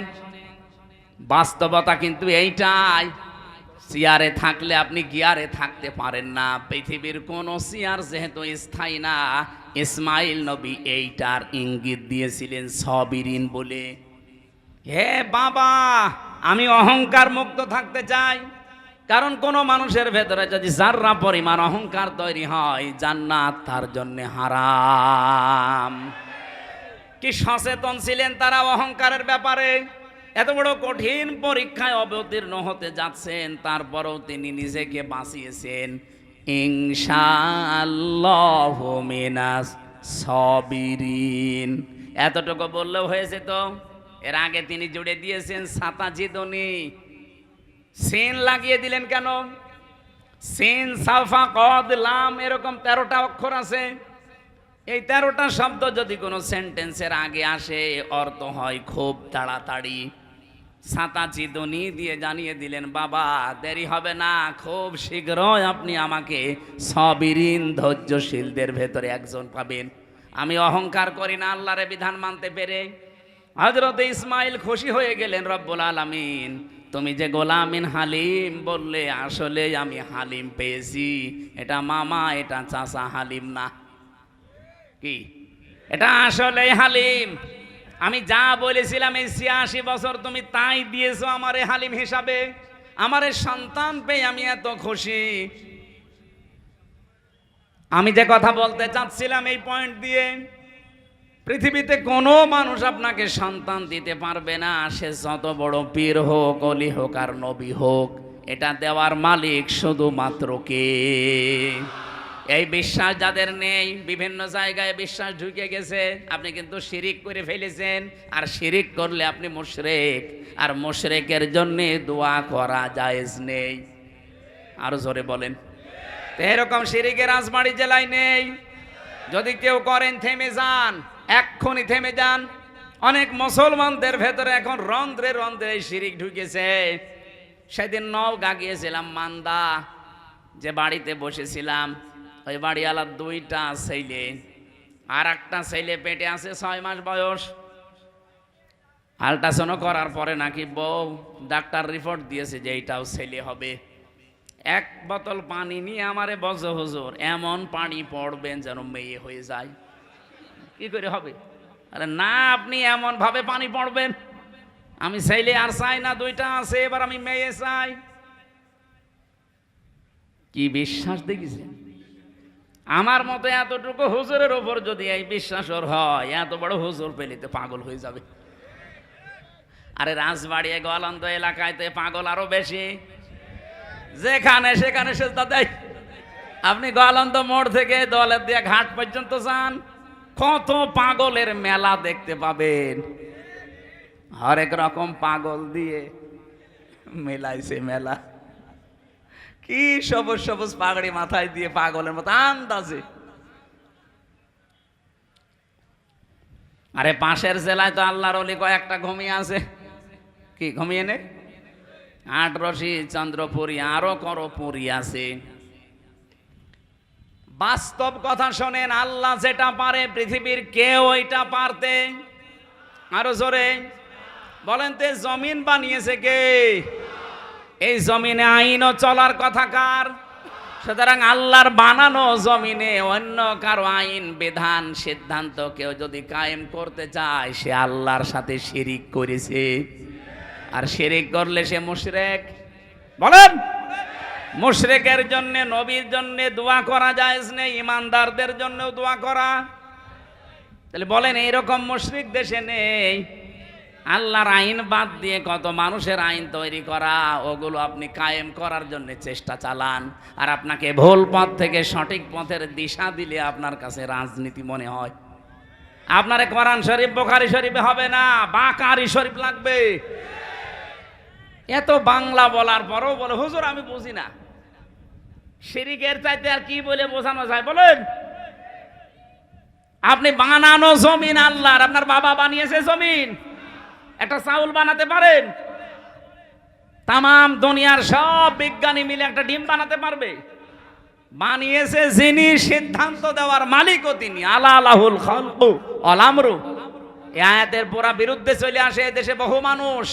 বাস্তবতা কিন্তু এইটাই। চেয়ারে থাকলে আপনি গিয়ারে থাকতে পারেন না। পৃথিবীর কোন চেয়ার যেহেতু স্থায়ী না, ইসমাইল নবী এইটার ইঙ্গিত দিয়েছিলেন সবিরিন বলে। হে বাবা, আমি অহংকার মুক্ত থাকতে চাই, কারণ কোন মানুষের ভেতরে যদি যাররা পরিমাণ অহংকার তৈরি হয়, জান্নাত তার জন্য হারাম। কি সচেতন ছিলেন তারা অহংকারের ব্যাপারে। এত বড় কঠিন পরীক্ষায় অবতীর্ণ হতে যাচ্ছেন, তারপরেও তিনি নিজেকে বাঁচিয়েছেন। ইনশাআল্লাহু মিনাস সাবিরিন, এতটুকু বললেও হয়েছে তো। এর আগে তিনি জুড়ে দিয়েছেন সাতাজিদনি, সিন লাগিয়ে দিলেন কেন? সিন, সাফা, কদ, লাম, এরকম 13টা অক্ষর আছে। এই 13টা শব্দ যদি কোনো সেন্টেন্সের আগে আসে, অর্থ হয় খুব তাড়াতাড়ি। সাতাজিদনি দিয়ে জানিয়ে দিলেন, বাবা দেরি হবে না, খুব শীঘ্রই আপনি আমাকে সবিরিন ধৈর্যশীলদের ভেতরে একজন পাবেন। আমি অহংকার করি না আল্লাহর বিধান মানতে পেরে। হযরত ইসমাইল খুশি হয়ে গেলেন। রব্বুল আলামিন, তুমি যে গোলামিন হালিম বললে, আসলে আমি হালিম পেয়েছি। এটা মামা, এটা চাচা হালিম না। কি এটা আসলে হালিম। আমি যা বলেছিলাম এই 86 বছর তুমি তাই দিয়েছো আমারে হালিম হিসাবে। আমারে সন্তান পেয়ে আমি এত খুশি। আমি যে কথা বলতে চাচ্ছিলাম এই পয়েন্ট দিয়ে, পৃথিবীতে কোনো মানুষ আপনাকে সন্তান দিতে পারবে না, সে যত বড় পীর হোক, অলি হোক আর নবী হোক। এটা দেওয়ার মালিক শুধুমাত্র কে? এই বিশ্বাস যাদের নেই, বিভিন্ন জায়গায় বিশ্বাস ঢুকে গেছে। আপনি কিন্তু শিরিক করে ফেলেছেন, আর শিরিক করলে আপনি মুশরিক, আর মুশরিকের জন্য দোয়া করা জায়েজ নেই। আরো জোরে বলেন। এরকম শিরিকের রাজবাড়ী জেলায় নেই। যদি কেউ করেন থেমে যান, এক্ষুনি থেমে যান। অনেক মুসলমানদের ভেতরে এখন রন্ধ্রে রন্ধ্রে শিরিক ঢুকেছে। সেদিন নওগাঁ গিয়েছিলাম, মান্দা যে বাড়িতে বসেছিলাম, ওই বাড়িওয়ালার 2টা ছেলে, আর একটা ছেলে পেটে আছে 6 মাস বয়স। আল্ট্রাসাউন্ড করার পরে নাকি বউ ডাক্তার রিপোর্ট দিয়েছে যে এইটাও ছেলে হবে। 1 বোতল পানি নিয়ে আমারে বলছে, হুজুর এমন পানি পড়বেন যেন মেয়ে হয়ে যায়। কি করে হবে? আরে না, আপনি এমন ভাবে পানি পড়বেন। আমি ছেলে আর চাই না, 2টা আছে, এবার আমি মেয়ে চাই। কি বিশ্বাস দেখেছেন? আমার মতো এতটুকু হুজুরের ওপর যদি এই বিশ্বাস ওর হয়, এত বড় হুজুর পেলে তো পাগল হয়ে যাবে। আরে রাজবাড়ি গোয়ালন্দ এলাকায় তো পাগল আরো বেশি। যেখানে সেখানে সেজদা দেয়। আপনি গোয়ালন্দ মোড় থেকে দলের দিয়ে ঘাট পর্যন্ত যান, কত পাগলের মেলা দেখতে পাবেন। হরেক রকম পাগল দিয়ে মেলাইছে মেলা। কি সবুজ সবুজ পাগড়ি মাথায় দিয়ে পাগলের মতো আন্দাজে। আরে পাশের জেলায় তো আল্লাহর ওলি কয়েকটা ঘুমিয়ে আছে। কি ঘুমিয়ে নে? 8 রশি, চন্দ্রপুরী, আরো করপুরী আছে। বাস্তব কথা শোনেন, আল্লাহ যেটা পারে পৃথিবীর কেউ ওইটা পারতে। আরো জোরে বলেন তো, জমিন বানিয়েছে কে? এই জমিনে আইনও চলার কথা কার? সুতরাং আল্লাহর বানানো জমিনে অন্য কারো আইন, বিধান, সিদ্ধান্ত কেউ যদি কায়েম করতে চায়, সে আল্লাহর সাথে শিরিক করেছে। আর শিরিক করলে সে মুশরিক। বলেন, মুশরিকের জন্য, নবীর জন্য দোয়া করা জায়েজ নেই, ইমানদারদের জন্য দোয়া করা। তাহলে বলেন, এইরকম মুশরিক দেশে নেই? আল্লাহর আইন বাদ দিয়ে কত মানুষের আইন তৈরি করা, ওগুলো আপনি কায়েম করার জন্য চেষ্টা চালান। আর আপনাকে ভুল পথ থেকে সঠিক পথের দিশা দিলে আপনার কাছে রাজনীতি মনে হয়। আপনারে কোরআন শরীফ, বুখারী শরীফে হবে না, বাকারি শরীফ লাগবে। এত বাংলা বলার পরও বলে, হুজুর আমি বুঝি না। শিরিকের চাইতে আর কি বলে বোঝানো যায় বলেন? আপনি বানানো জমিন আল্লাহর, আপনার বাবা বানিয়েছে জমিন। একটা চাউল বানাতে পারেন? তামাম দুনিয়ার সব বিজ্ঞানী মিলে একটা ডিম বানাতে পারবে? বানিয়েছে যিনি, সিদ্ধান্ত দেওয়ার মালিকও তিনি। আলা লাহুল খালকু ওয়াল আমরু। এই আয়াতের পুরা বিরুদ্ধে চলে আসে দেশে বহু মানুষ।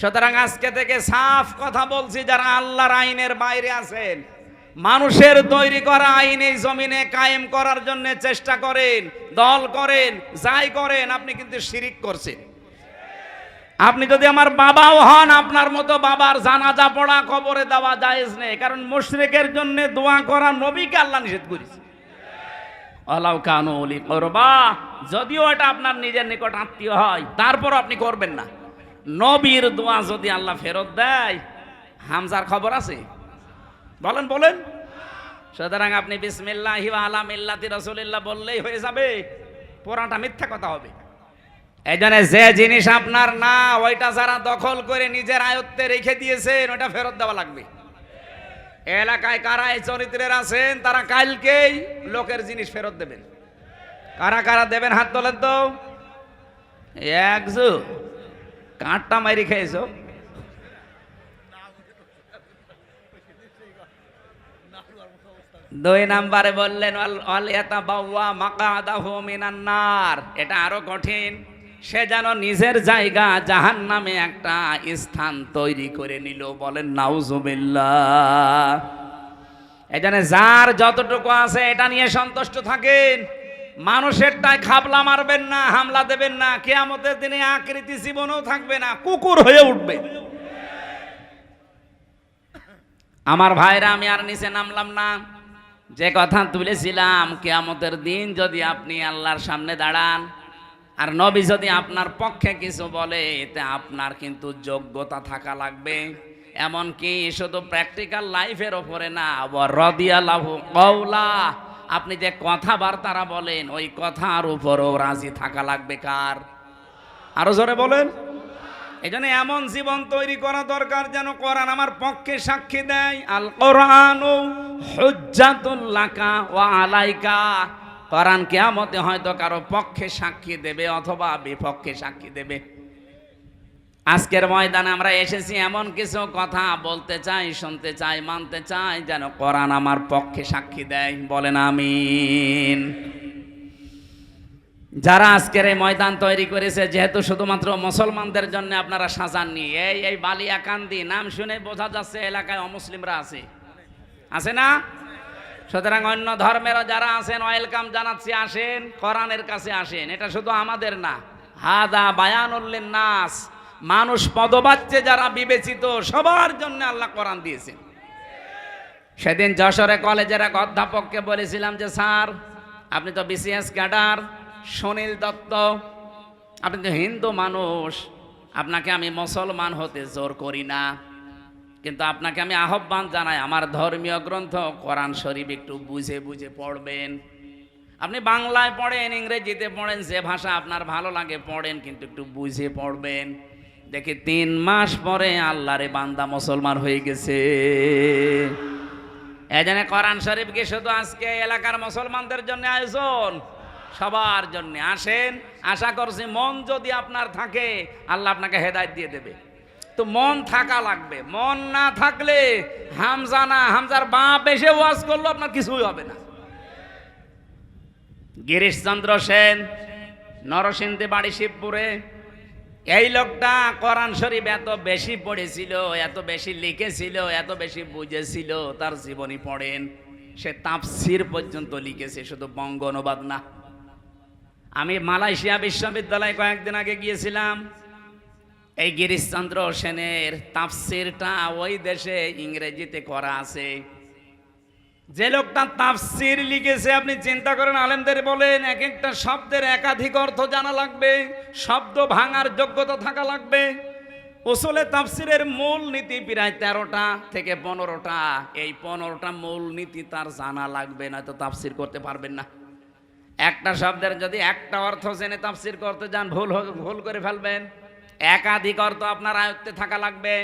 সুতরাং আজকে থেকে সাফ কথা বলছি, যারা আল্লাহর আইনের বাইরে আছেন, মানুষের তৈরি করা আইন এই জমিনে কায়েম করার জন্য চেষ্টা করেন, দল করেন, যাই করেন, আপনি কিন্তু শিরিক করছেন। আপনি যদি আমার বাবাও হন, আপনার মতো বাবার জানাজা পড়া, কবরে দেওয়া জায়েজ নেই, কারণ মুশরিকের জন্য দোয়া করা নবীকে আল্লাহ নিষেধ করেছে। আলাউ কানু উলি কুরবা, যদিও এটা আপনার নিজের নিকট আত্মীয় হয়, তারপর আপনি করবেন না। নবীর দোয়া যদি আল্লাহ ফেরত দেয়, হামজার খবর আছে? বলেন বলেন। সুতরাং আপনি বিসমিল্লাহি ওয়া আলা মিল্লাতি রাসূলিল্লাহ বললেই হয়ে যাবে? পুরাটা মিথ্যা কথা হবে। এই জন্য যে জিনিস আপনার না, ওইটা যারা দখল করে নিজের আয়ত্তে রেখে দিয়েছেন, ওটা ফেরত দেওয়া লাগবে। এলাকায় কারা এই চরিত্রের আছেন, তারা কালকেই লোকের জিনিস ফেরত দেবেন। কারা কারা দেবেন হাত তোলেন তো। একজু কাঁটটা মারি খেয়েছো। দুই নাম্বারে বললেন এটা আরো কঠিন, সে যেন নিজের জায়গা জাহান্নামে একটা স্থান তৈরি করে নিল। বলেন নাউজুবিল্লাহ। এই জন্য যার যতটুকু আছে এটা নিয়ে সন্তুষ্ট থাকেন। মানুষেরটাই খাবলা মারবেন না, হামলা দেবেন না। কিয়ামতের দিনে আকৃতি জীবনেও থাকবে না, কুকুর হয়ে উঠবে। আমার ভাইরা, আমি আর নিচে নামলাম না। যে কথা তুলেছিলাম, কিয়ামতের দিন যদি আপনি আল্লাহর সামনে দাঁড়ান, আর নবী যদি আপনার পক্ষে কিছু বলে, এতে আপনার কিন্তু যোগ্যতা থাকা লাগবে। এমনকি শুধু প্র্যাকটিক্যাল লাইফের ওপরে না, রাদিয়াল্লাহু কাওলা, আপনি যে কথাবার্তারা বলেন, ওই কথার উপরও রাজি থাকা লাগবে। কার? আরো জোরে বলেন। এই জন্য এমন জীবন তৈরি করা দরকার যেন কোরআন আমার পক্ষে সাক্ষী দেয়। আল কোরআনু হুজ্জাতুল লাকা ওয়া আলাইকা। কোরআন কিয়ামতে হয়তো কারো পক্ষে সাক্ষী দেবে অথবা বিপক্ষে সাক্ষী দেবে। আজকের ময়দানে আমরা এসেছি এমন কিছু কথা বলতে চাই, শুনতে চাই, মানতে চাই যেন কোরআন আমার পক্ষে সাক্ষী দেয়। বলেন আমিন। যারা আজকের এই ময়দান তৈরি করেছে, যেহেতু শুধুমাত্র মুসলমানদের জন্য আপনারা সাজাননি, এই বালিয়াকান্দি নাম শুনে বোঝা যাচ্ছে এলাকায় অমুসলিমরা আছে, আছে না? সুতরাং অন্য ধর্মেরও যারা আছেন ওয়েলকাম জানাচ্ছি, আসেন, কোরআনের কাছে আসেন। এটা শুধু আমাদের না, হাদা বায়ানুল লিন্নাস, মানুষ পদবাচ্যে যারা বিবেচিত, সবার জন্য আল্লাহ কোরআন দিয়েছেন। সেদিন যশোরে কলেজের এক অধ্যাপককে বলেছিলাম যে স্যার, আপনি তো বিসিএস ক্যাডার, সুনীল দত্ত, আপনি তো হিন্দু মানুষ, আপনাকে আমি মুসলমান হতে জোর করি না, কিন্তু আপনাকে আমি আহ্বান জানাই, আমার ধর্মীয় গ্রন্থ কোরআন শরীফ একটু বুঝে বুঝে পড়বেন। আপনি বাংলায় পড়েন, ইংরেজিতে পড়েন, যে ভাষা আপনার ভালো লাগে পড়েন, কিন্তু একটু বুঝে পড়বেন। দেখি 3 মাস পরে আল্লাহরে বান্দা মুসলমান হয়ে গেছে। এজন্য কোরআন শরীফ কি শুধু আজকে এলাকার মুসলমানদের জন্য আয়োজন? সবার জন্য আসেন। আশা করছি মন যদি আপনার থাকে, আল্লাহ আপনাকে হেদায়েত দিয়ে দেবে। তো মন থাকা লাগবে। মন না থাকলে হামজা না, হামজার বাপ এসে ওয়াজ করলো, আপনার কিছুই হবে না। গিরিশচন্দ্র সেন, নরসিংদী বাড়ি, শিবপুরে, এই লোকটা কোরআন শরীফ এত বেশি পড়েছিল, এত বেশি লিখেছিল, এত বেশি বুঝেছিল, তার জীবনী পড়েন, সে তাফসীর পর্যন্ত লিখেছে, শুধু বঙ্গ অনুবাদ না। আমি মালয়েশিয়া বিশ্ববিদ্যালয়ে কয়েকদিন আগে গিয়েছিলাম। এই গিরিশচন্দ্র সেনের তাফসীরটা ওই দেশে ইংরেজিতে করা আছে। যে লোকটা তাফসীর লিখেছে, আপনি চিন্তা করেন, আলেমদের বলেন এক একটা শব্দের একাধিক অর্থ জানা লাগবে, শব্দ ভাঙার যোগ্যতা থাকা লাগবে। উসুলে তাফসীরের মূল নীতি প্রায় 13টা থেকে 15টা। এই 15টা মূল নীতি তার জানা লাগবে, না তো তাফসীর করতে পারবেন না। একটা শব্দের যদি একটা অর্থ জেনে তাফসীর করতে যান, ভুল করে ফেলবেন। একাধিক অর্থ আপনার আয়ত্তে থাকা লাগবে।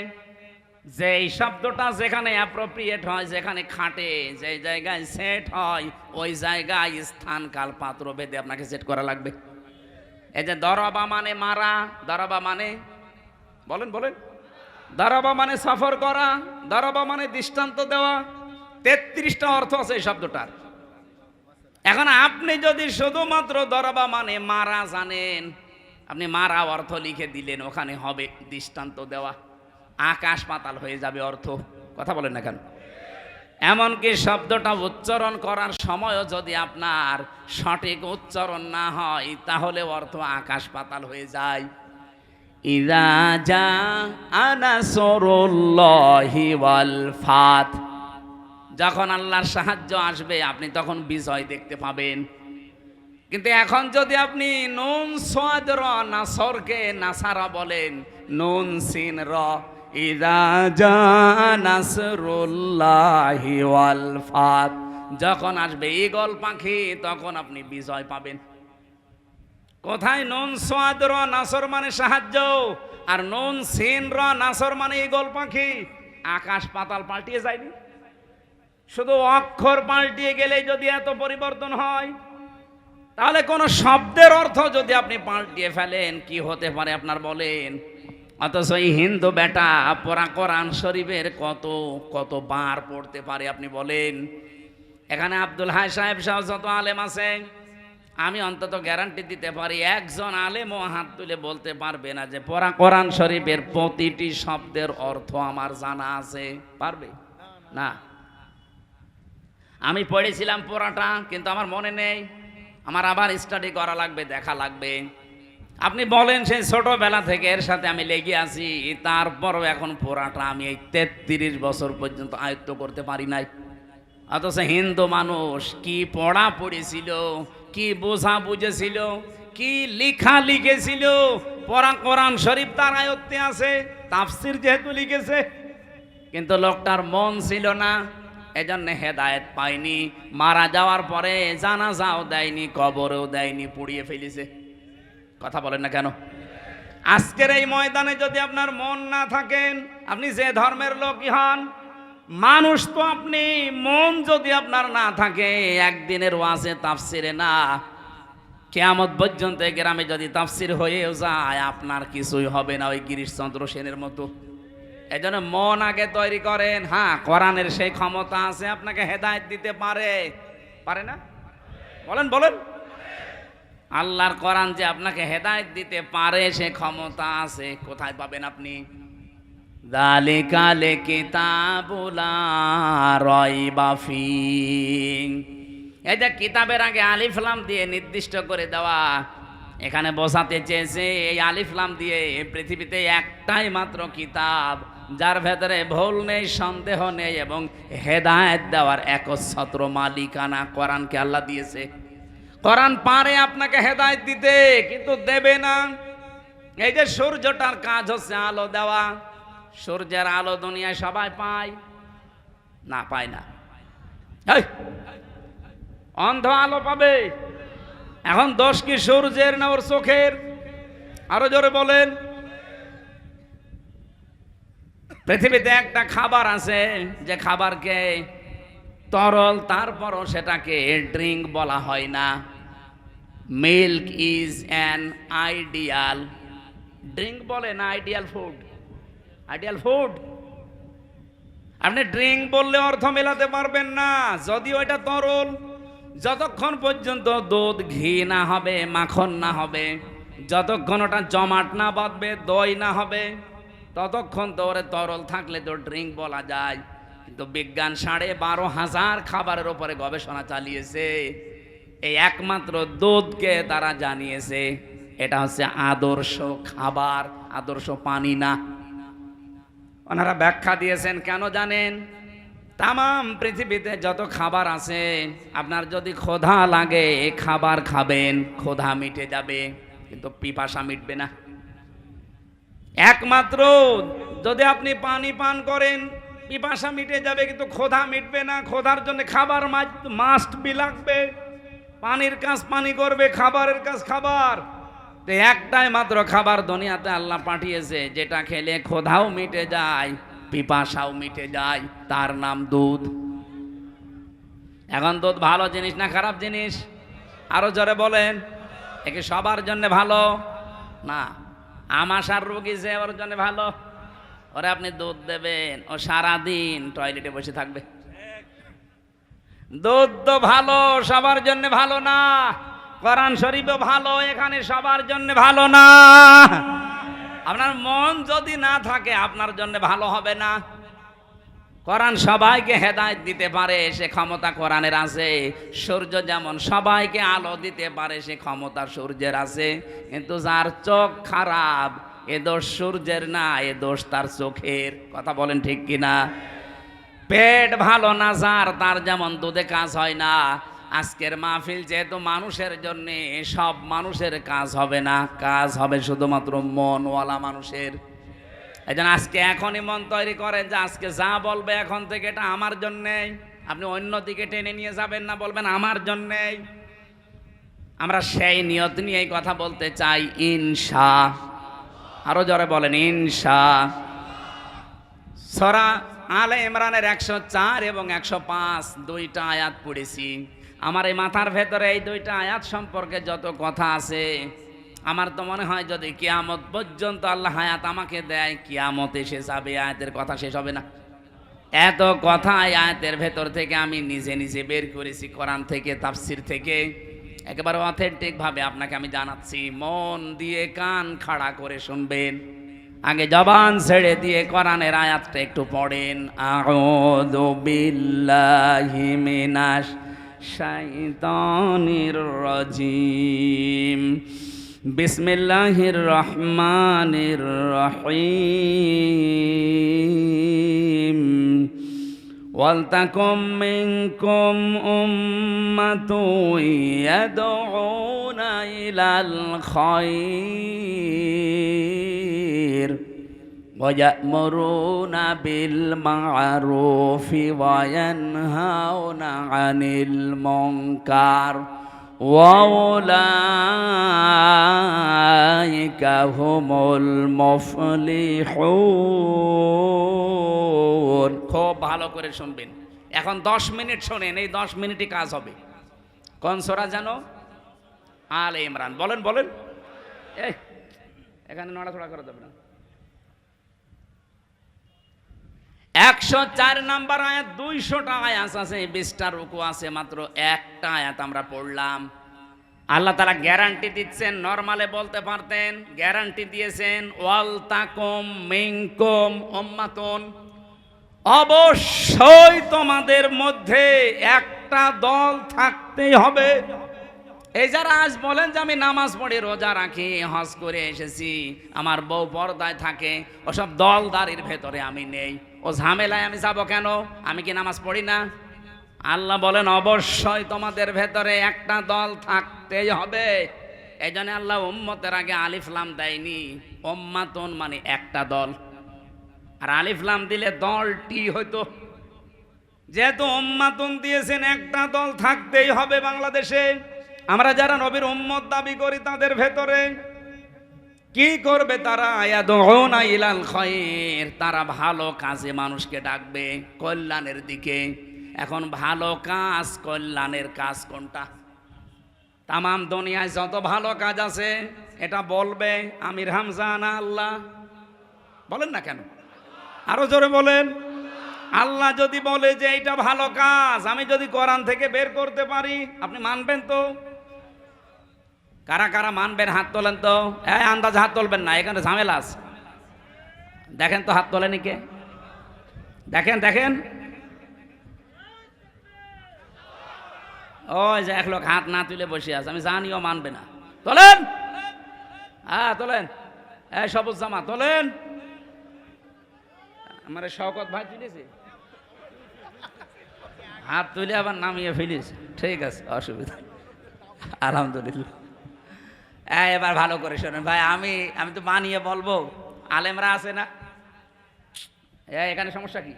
যে এই শব্দটা যেখানে অ্যাপ্রোপ্রিয়েট হয়, যেখানে খাটে, যে জায়গায় সেট হয়, ওই জায়গায় স্থান কাল পাত্র ভেদে আপনাকে সেট করা লাগবে। এই যে দরবা মানে মারা, দরবা মানে বলেন বলেন, দরবা মানে সফর করা, দরবা মানে দৃষ্টান্ত দেওয়া, 33টা অর্থ আছে এই শব্দটার। এখন আপনি যদি শুধুমাত্র দরবা মানে মারা জানেন, আপনি মারা অর্থ লিখে দিলেন, ওখানে হবে দৃষ্টান্ত দেওয়া। আকাশ পাতাল হয়ে যাবে অর্থ। কথা বলেন না কেন? এমনকি শব্দটা উচ্চারণ করার সময়ও যদি আপনার সঠিক উচ্চারণ না হয় তাহলে অর্থ আকাশ পাতাল হয়ে যায়। ইযা জাআ নাসরুল্লাহি ওয়াল ফাত, যখন আল্লাহর সাহায্য আসবে আপনি তখন বিজয় দেখতে পাবেন। কিন্তু এখন যদি আপনি নুন সাদ র নাসরকে নাসারা বলেন, নুন সিন র, ইযা জাআ নাসরুল্লাহি ওয়াল ফাত, যখন আসবে ঈগল পাখি তখন আপনি বিজয় পাবেন। কোথায় নুন সাদ র নাসর মানে সাহায্য, আর নুন সিন র নাসর মানে ঈগল পাখি। আকাশ পাতাল পাল্টিয়ে যায়নি, শুধু অক্ষর পাল্টিয়ে গেলে যদি এত পরিবর্তন হয়, তাহলে কোন শব্দের অর্থ যদি আপনি পাল্টিয়ে ফেলেন কি হতে পারে আপনার বলেন? অথচ এই হিন্দু বেটা পড়া কোরআন শরীফের কত কত বার পড়তে পারে আপনি বলেন? এখানে আব্দুল হাই সাহেব সহ যত আলেম আছে, আমি অন্তত গ্যারান্টি দিতে পারি একজন আলেমও হাত তুলে বলতে পারবে না যে পড়া কোরআন শরীফের প্রতিটি শব্দের অর্থ আমার জানা আছে। পারবে না। আমি পড়েছিলাম পড়াটা, কিন্তু আমার মনে নেই, আমার আবার স্টাডি করা লাগবে, দেখা লাগবে। আপনি বলেন সেই ছোটবেলা থেকে এর সাথে আমি লেগে আছি, তারপরও এখন পড়াটা আমি এই 33 বছর পর্যন্ত আয়ত্ত করতে পারি নাই। অথচ হিন্দু মানুষ কি পড়া পড়েছিল, কি বোঝা বুঝেছিল, কি লিখা লিখেছিল, পড়া কোরআন শরীফ তার আয়ত্তে আছে, তাফসির যেহেতু লিখেছে, কিন্তু লোকটার মন ছিল না, এজন্য হেদায়েত পায়নি। মারা যাওয়ার পরে জানাজাও দেয়নি, কবরেও দেয়নি, পুড়িয়ে ফেলেছে। কথা বলেন না কেন? আজকের এই ময়দানে যদি আপনার মন না থাকেন, আপনি যে ধর্মের লোকই হন, মানুষ তো আপনি, মন যদি আপনার না থাকে, একদিনের ওয়াজে তাফসিরে না, কিয়ামত পর্যন্ত গ্রামে যদি তাফসির হয়েও যায় আপনার কিছুই হবে না, ওই গিরিশচন্দ্র সেনের মতো। এই জন্য মন আগে তৈরি করেন। হ্যাঁ, কোরআনের সেই ক্ষমতা আছে আপনাকে হেদায়েত দিতে পারে, পারে না? বলেন বলেন। আল্লাহর কোরআন যে আপনাকে হেদায়েত দিতে পারে সে ক্ষমতা আছে। কোথায় পাবেন আপনি? যালিকাল কিতাবু লা রাইবা ফীহ। এই যে কিতাবের আগে আলিফ লাম দিয়ে নির্দিষ্ট করে দেওয়া, এখানে বোঝাতে চেয়েছে এই আলিফ লাম দিয়ে পৃথিবীতে একটাই মাত্র কিতাব যার ভেতরে ভুল নেই, সন্দেহ নেই, এবং হেদায়েত দেওয়ার একচ্ছত্র মালিকানা কোরআনকে আল্লাহ দিয়েছে। কোরআন পারে আপনাকে হেদায়েত দিতে, কিন্তু দেবে না। এই যে সূর্যটার কাজ হচ্ছে আলো দেওয়া, সূর্যের আলো দুনিয়ায় সবাই পায় না? পায় না। অন্ধ আলো পাবে। এখন দোষ কি সূর্যের না ওর চোখের? আরো জোরে বলেন। পৃথিবীতে একটা খাবার আছে যে খাবারকে তরল, তারপরও সেটাকে ড্রিঙ্ক বলা হয় না। Milk is an ideal drink, বলে না আইডিয়াল ফুড। আইডিয়াল ফুড আপনি ড্রিঙ্ক বললে অর্থ মেলাতে পারবেন না, যদিও এটা তরল। যতক্ষণ পর্যন্ত দুধ ঘি না হবে, মাখন না হবে, যতক্ষণ ওটা জমাট না বাঁধবে, দই না হবে, ততক্ষণ তো ওরে তরল থাকলে তো ড্রিঙ্ক বলা যায়। কিন্তু বিজ্ঞান 12,500 খাবারের উপরে গবেষণা চালিয়েছে, এই একমাত্র দুধকে তারা জানিয়েছে এটা হচ্ছে আদর্শ খাবার, আদর্শ পানি না। ওনারা ব্যাখ্যা দিয়েছেন কেন জানেন? তামাম পৃথিবীতে যত খাবার আছে, আপনার যদি ক্ষুধা লাগে খাবার খাবেন, ক্ষুধা মিটে যাবে, কিন্তু পিপাসা মিটবে না। একমাত্র যদি আপনি পানি পান করেন পিপাসা মিটে যাবে, কিন্তু ক্ষুধা মিটবে না। ক্ষুধার জন্য খাবার মাস্ট বি লাগবে। পানির কাজ পানি করবে, খাবারের কাজ খাবার। একটাই মাত্র খাবার দুনিয়াতে আল্লাহ পাঠিয়েছে যেটা খেলে ক্ষুধাও মিটে যায়, পিপাসাও মিটে যায়, তার নাম দুধ। এখন দুধ ভালো জিনিস না খারাপ জিনিস? আরো জোরে বলেন। একে সবার জন্য ভালো না। আমাশার রোগী যে ওর জন্য ভালো, ওরে আপনি দুধ দেবেন, ও সারাদিন টয়লেটে বসে থাকবে। দুধ তো ভালো, সবার জন্য ভালো না। কোরআন শরীফও ভালো, এখানে সবার জন্য ভালো না। আপনার মন যদি না থাকে আপনার জন্য ভালো হবে না। কোরআন সবাইকে হেদায়েত দিতে পারে, সে ক্ষমতা কোরআনের আছে। সূর্য যেমন সবাইকে আলো দিতে পারে, সে ক্ষমতা সূর্যের আছে। কিন্তু যার চোখ খারাপ, এ দোষ সূর্যের না, এ দোষ তার চোখের। কথা বলেন ঠিক কিনা? পেট ভালো না যার, তার যেমন দুধে কাজ হয় না। আজকের মাহফিল যেহেতু মানুষের জন্য, সব মানুষের কাজ হবে না, কাজ হবে শুধুমাত্র মনওয়ালা মানুষের। এই জন্য আজকে এখনই মন তৈরি করেন যে আজকে যা বলবে এখন থেকে এটা আমার জন্যেই। আপনি অন্যদিকে টেনে নিয়ে যাবেন না, বলবেন আমার জন্যেই। আমরা সেই নিয়ত নিয়ে এই কথা বলতে চাই, ইনশা। আরো জোরে বলেন ইনশা। সূরা আলে ইমরানের 104 এবং 105 দুইটা আয়াত পড়েছি। আমার এই মাথার ভেতরে এই দুইটা আয়াত সম্পর্কে যত কথা আছে, আমার তো মনে হয় যদি কিয়ামত পর্যন্ত আল্লাহ হায়াত আমাকে দেয়, কিয়ামত এসে যাবে, আয়াতের কথা শেষ হবে না। এত কথা আয়াতের ভেতর থেকে আমি নিজে নিজে বের করেছি, কোরআন থেকে, তাফসির থেকে, একেবারে অথেন্টিক ভাবে আপনাকে আমি জানাচ্ছি। মন দিয়ে কান খাড়া করে শুনবেন, আগে জবান ছেড়ে দিয়ে কোরআনের আয়াতটা একটু পড়েন। আউযু বিল্লাহি মিনাশ শাইতানির রাজিম, বিসমিল্লাহির রহমানির রহিম। ওয়ালতাকুম মিনকুম উম্মাতুন ইয়াদউনা ইলাল খায়র ওয়া ইয়া'মুরুনা বিল মা'রুফি ওয়া ইয়ানহাউনা আনিল মুনকার ওয়া উলাইকা হুমুল মুফলিহুন। খুব ভালো করে শুনবেন। এখন 10 মিনিট শোনেন, এই 10 মিনিটই কাজ হবে। কোন সূরা জানো? আলে ইমরান। বলেন বলেন। এই এখানে নড়াচড়া করা যাবে না। 104 নাম্বার আয়াত, 200টা আয়াত আছে, 20টা রুকু আছে, মাত্র একটা আয়াত আমরা পড়লাম। আল্লাহ তাআলা গ্যারান্টি দিচ্ছেন, নরমালে বলতে পারতেন, গ্যারান্টি দিয়েছেন ওয়ালতাকুম মিনকুম উম্মাতুন, অবশ্যই তোমাদের মধ্যে একটা দল থাকতেই হবে। এই যারা আজ বলেন যে আমি নামাজ পড়ি, রোজা রাখি, হজ করে এসেছি, আমার বউ পর্দায় থাকে, ওসব দলদারির ভেতরে আমি নেই, ও ঝামেলায় আমি যাব কেন? আমি কি নামাজ পড়ি না? আল্লাহ বলেন অবশ্যই তোমাদের ভেতরে একটা দল থাকতেই হবে। এই জন্য আল্লাহ উম্মতের আগে আলিফ লাম দেয়নি, উম্মাতুন মানে একটা দল, আর আলিফ লাম দিলে দলটি হইতো। যেহেতু উম্মাতুন দিয়েছেন, একটা দল থাকতেই হবে বাংলাদেশে। আমরা যারা নবীর উম্মত দাবি করি, তাদের ভেতরে কি করবে তারা? ইয়াদউনা ইলাল খায়র, তারা ভালো কাজে মানুষকে ডাকবে, কল্যাণের দিকে। এখন ভালো কাজ, কল্যাণের কাজ কোনটা? তামাম দুনিয়ায় যত ভালো কাজ আছে, এটা বলবে আমির হামজা না আল্লাহ? বলেন না কেন? আরো জোরে বলেন। আল্লাহ যদি বলে যে এটা ভালো কাজ, আমি যদি কোরআন থেকে বের করতে পারি, আপনি মানবেন তো? কারা কারা মানবেন হাত তোলেন তো। আন্দাজ হাত তুলবেন না, এখানে ঝামেলা আছে। দেখেন তো হাত তোলেনি কে? দেখেন দেখেন, ওই যে এক লোক হাত না তুলে বসে আছে, আমি জানিও মানবে না। তোলেন, হ্যাঁ তোলেন। এই সবুজ জামা তোলেন। আমার শওকত ভাই তুলেছে, হাত তুলে আবার নামিয়ে ফেলিস। ঠিক আছে, অসুবিধা, আলহামদুলিল্লাহ। এবার ভালো করে শোনেন ভাই, আমি তো মানিয়ে বলবো, আলেমরা আছে না? এখানে সমস্যা কি?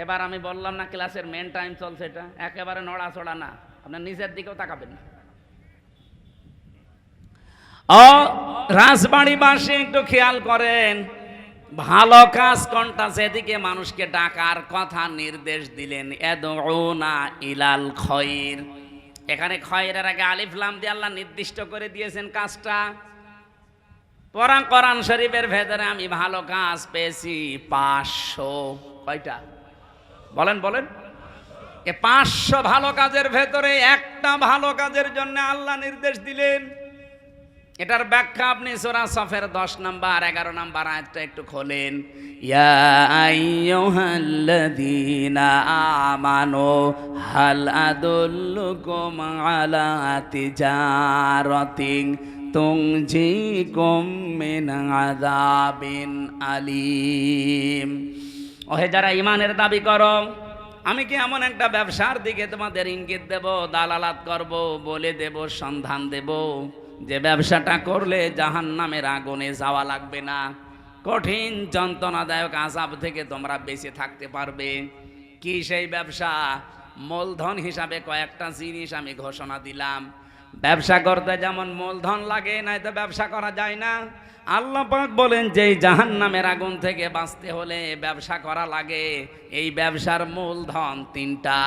এবার আমি বললাম না ক্লাসের মেন টাইম চলছে, এটা একেবারে নড়াচড়া না, আপনার নিজের দিকেও তাকাবেন না। ও রাজবাড়িবাসী একটু খেয়াল করেন, ভালো কাজ কোনটা, সেদিকে মানুষকে ডাকার কথা নির্দেশ দিলেন। ইয়াদউনা ইলাল খায়র, এখানে খয়রের আগে আলিফ লাম দিয়ে আল্লাহ নির্দিষ্ট করে দিয়েছেন কাজটা। কোরআন শরীফের ভেতরে আমি ভালো কাজ পেয়েছি 500। কয়টা? বলেন বলেন। এ 500 ভালো কাজের ভেতরে একটা ভালো কাজের জন্য আল্লাহ নির্দেশ দিলেন। এটার ব্যাখ্যা আপনি সূরা সফের 10 নাম্বার 11 নাম্বার আয়াতটা একটু খোলেন। ইয়া আইয়ুহাল্লাযীনা আমানু হাল আদুল্লুকুম আলা তিজারাতিন তুনজিকুম মিন আযাবিন আলীম। ওহে যারা ঈমানের দাবি করো, আমি কি এমন একটা ব্যবসার দিকে তোমাদের ইঙ্গিত দেব, দালালাত করব, বলে দেব, সন্ধান দেব, যে ব্যবসাটা করলে জাহান্নামের আগুনে যাওয়া লাগবে না, কঠিন যন্ত্রণাদায়ক আযাব থেকে তোমরা বেঁচে থাকতে পারবে। কি সেই ব্যবসা? মূলধন হিসাবে কয়েকটা জিনিস আমি ঘোষণা দিলাম। ব্যবসা করতে যেমন মূলধন লাগে, নাই তো ব্যবসা করা যায় না। আল্লাহ পাক বলেন যে জাহান্নামের আগুন থেকে বাঁচতে হলে ব্যবসা করা লাগে। এই ব্যবসার মূলধন 3টা।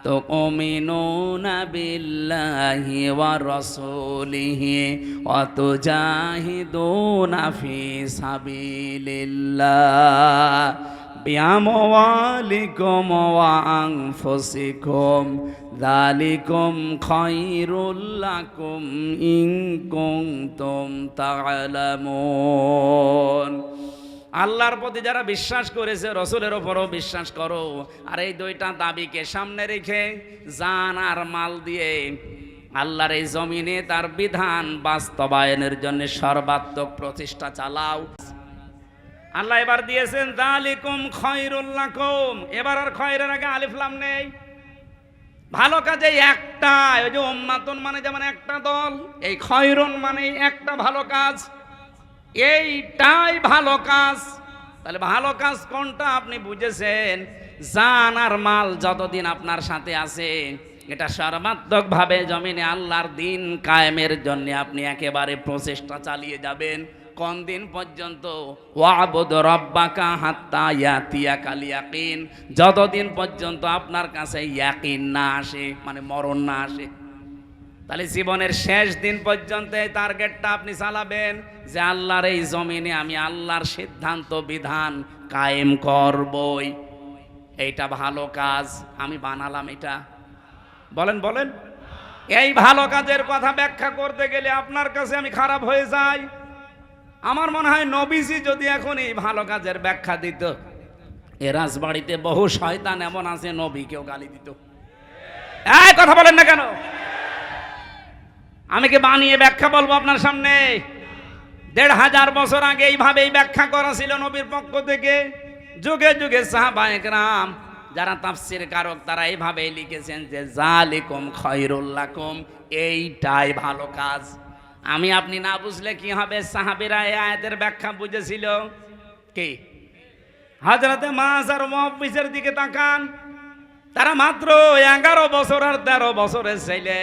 তো তুমিনুনা বিল্লাহি ওয়া রাসূলিহি ওয়া তুজাহিদুনা ফি সাবিলিল্লাহ বিআমওয়ালিকুম ওয়া আনফুসিকুম যালিকুম খায়রুল লাকুম ইন কুনতুম তা'লামুন। আল্লাহর প্রতি যারা বিশ্বাস করেছে, রসুলের ওপরও বিশ্বাস করো। আর এই 2টা দাবিকে সামনে রেখে জান আর মাল দিয়ে আল্লাহর এই জমিনে তার বিধান বাস্তবায়নের জন্য সর্বাত্মক প্রচেষ্টা চালাও। আল্লাহ এবার দিয়েছেন যালিকুম খায়রুল লাকুম। এবার আর খয়রের আগে আলিফ লাম নেই। ভালো কাজে একটা, ওই যে উম্মাতুন মানে যেমন একটা দল, এই খয়রুন মানে একটা ভালো কাজ, এইটাই ভালো কাজ। তাহলে ভালো কাজ কোনটা আপনি বুঝেছেন। জান আর মাল যতদিন আপনার সাথে আছে, এটা সর্বাত্মকভাবে জমিনে আল্লাহর দিন কায়েমের জন্য আপনি একেবারে প্রচেষ্টা চালিয়ে যাবেন। কোন দিন পর্যন্ত? ওয়াবুদ রাব্বাকা হাত্তা ইয়াতিয়াকাল ইয়াকিন। যতদিন পর্যন্ত আপনার কাছে ইয়াকিন না আসে, মানে মরণ না আসে। তাহলে জীবনের শেষ দিন পর্যন্ত এই টার্গেটটা আপনি চালাবেন যে আল্লাহর এই জমিনে আমি আল্লাহর সিদ্ধান্ত বিধান কায়েম করবই। এইটা ভালো কাজ আমি বানালাম। এটা বলেন বলেন, এই ভালো কাজের কথা ব্যাখ্যা করতে গেলে আপনার কাছে আমি খারাপ হয়ে যাই। আমার মনে হয় নবীজি যদি এখন এই ভালো কাজের ব্যাখ্যা দিত, এ রাজবাড়িতে বহু শয়তান এমন আছে নবীকেও গালি দিত। এই কথা বলেন না কেন? আমি কি বানিয়ে ব্যাখ্যা বলবো আপনার সামনে? 1500 বছর আগে এইভাবেই ব্যাখ্যা করা ছিল নবীর পক্ষ থেকে। যুগে যুগে সাহাবায়ে কেরাম যারা তাফসীর কারক তারা এইভাবেই লিখেছেন যে যালিকুম খায়রুল লাকুম, এইটাই ভালো কাজ। আমি আপনি না বুঝলে কি হবে? সাহাবীরা এই আয়াতের ব্যাখ্যা বুঝেছিল কি? হযরতে মুআয আর মুহাব্বিসের দিকে তাকান, তারা মাত্র 11 বছর আর 13 বছরের ছেলে।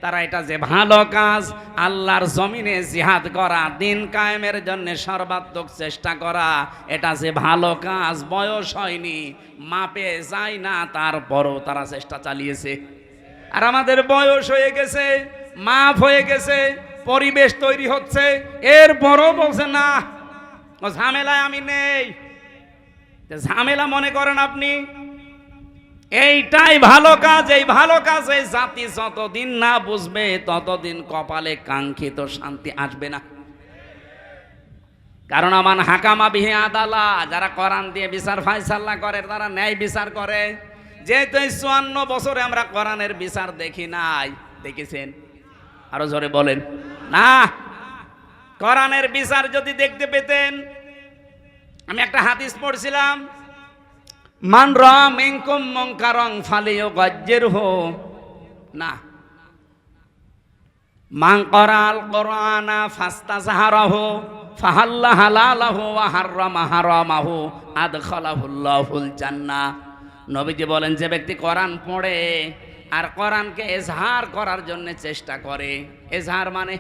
তারা এটা যে ভালো কাজ, আল্লাহর জমিনে জিহাদ করা, দিন কায়েমের জন্য সর্বাত্মক চেষ্টা করা, এটা যে ভালো কাজ, বয়স হয়নি, মাপে যায় না, তারপরও তারা চেষ্টা চালিয়েছে। আর আমাদের বয়স হয়ে গেছে, মাপ হয়ে গেছে, পরিবেশ তৈরি হচ্ছে, এরপরও বলছে না, ও ঝামেলায় আমি নেই। ঝামেলা মনে করেন আপনি? এইটাই ভালো কাজ। এই ভালো কাজ এই জাতি যতদিন না বুঝবে ততদিন কপালে কাঙ্ক্ষিত শান্তি আসবে না। কারণ আমান হাকামা বিহি আদালা, যারা কোরআন দিয়ে বিচার ফায়সালা করে, তারা ন্যায় বিচার করে। যেহেতু এই 54 বছরে আমরা কোরআনের বিচার দেখি নাই, দেখেছেন? আরো জোরে বলেন না। কোরআনের বিচার যদি দেখতে পেতেন, আমি একটা হাদিস পড়ছিলাম, মান রা মিনকুম মুনকারান ফালিয়ুগাজ্জিরহু, না, মান ক্বরাআল কুরআনা ফাস্তাযহারাহু ফাহাল্লা হালালাহু ওয়া হাররামা হারামাহু আদখালাহুল্লাহুল জান্নাহ। নবীজি বলেন, যে ব্যক্তি কোরআন পড়ে আর কোরআনকে এজহার করার জন্য চেষ্টা করে। এজহার মানে,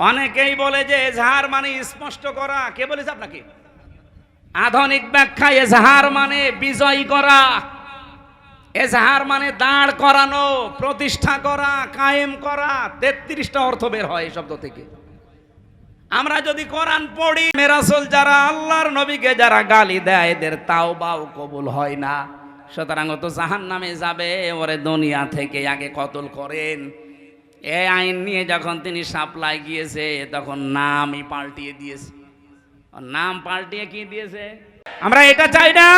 অনেকেই বলে যে এজহার মানে স্পষ্ট করা। কে বলেছে আপনাকে? আধুনিক ব্যাখ্যা এজহার মানে বিজয় করা, এজহার মানে দাঁড় করানো, প্রতিষ্ঠা করা, কায়েম করা। 33টা অর্থ বের হয় এই শব্দ থেকে। আমরা যদি কোরআন পড়ি, রাসূল যারা আল্লাহর নবীকে যারা গালি দেয়, এদের তাওবাও কবুল হয় না, সুতরাং ও তো জাহান্নামে যাবে, ওরে দুনিয়া থেকে আগে কতল করেন। এই আইন নিয়ে যখন তিনি সাপ্লাই গিয়েছে তখন নামই পাল্টিয়ে দিয়েছে, নাম পাল্টিয়ে কি দিয়েছে। আমরা এটা চাই না,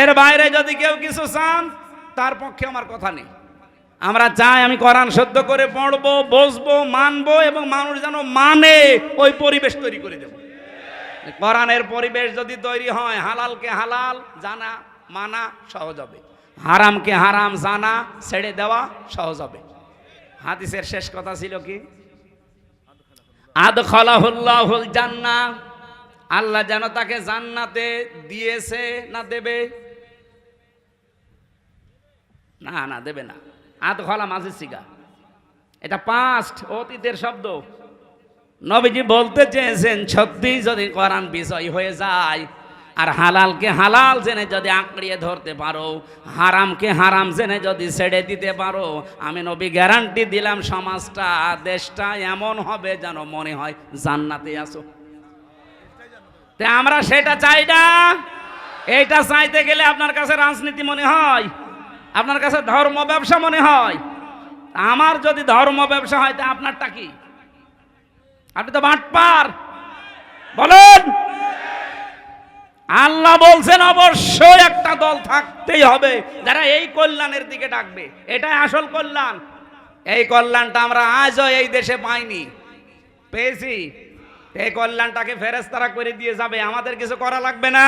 এর বাইরে যদি কেউ কিছু চান তার পক্ষে আমার কথা নেই। আমরা চাই আমি কোরআন শুদ্ধ করে পড়বো, বসবো, মানবো এবং মানুষ যেন মানে ওই পরিবেশ তৈরি করে দেব। কোরআনের পরিবেশ যদি তৈরি হয়, হালালকে হালাল জানা মানা সহজ হবে, হারামকে হারাম জানা ছেড়ে দেওয়া সহজ হবে। হাদিসের শেষ কথা ছিল কি, আদখালাহুল্লাহুল জান্নাহ, আল্লাহ যেন তাকে জান্নাতে দিয়েছে না দেবে, না দেবে না। আদখালা মাঝে সিগা, এটা পাস্ট অতীতের শব্দ। নবীজি বলতে চেয়েছেন সত্যি যদি কোরআন বিষয় হয়ে যায় আর হালালকে হালাল জেনে যদি আঁকড়িয়ে ধরতে পারো, হারামকে হারাম জেনে যদি ছেড়ে দিতে পারো, আমি নবী গ্যারান্টি দিলাম সমাজটা, দেশটা এমন হবে যেন মনে হয় জান্নাতে আসো। তে আমরা সেটা চাই না। এইটা চাইতে গেলে আপনার কাছে রাজনীতি মনে হয়, আপনার কাছে ধর্ম ব্যবসা মনে হয়। আমার যদি ধর্ম ব্যবসা হয় তা আপনারটা কি? আপনি তো বাটপার। বলেন, আল্লাহ বলছেন অবশ্যই একটা দল থাকতেই হবে যারা এই কল্যাণের দিকে ডাকবে। এটাই আসল কল্যাণ। এই কল্যাণটা আমরা আজও এই দেশে পাইনি, পেয়েছি। এই কল্যাণটাকে ফেরেশতারা করে দিয়ে যাবে, আমাদের কিছু করা লাগবে না।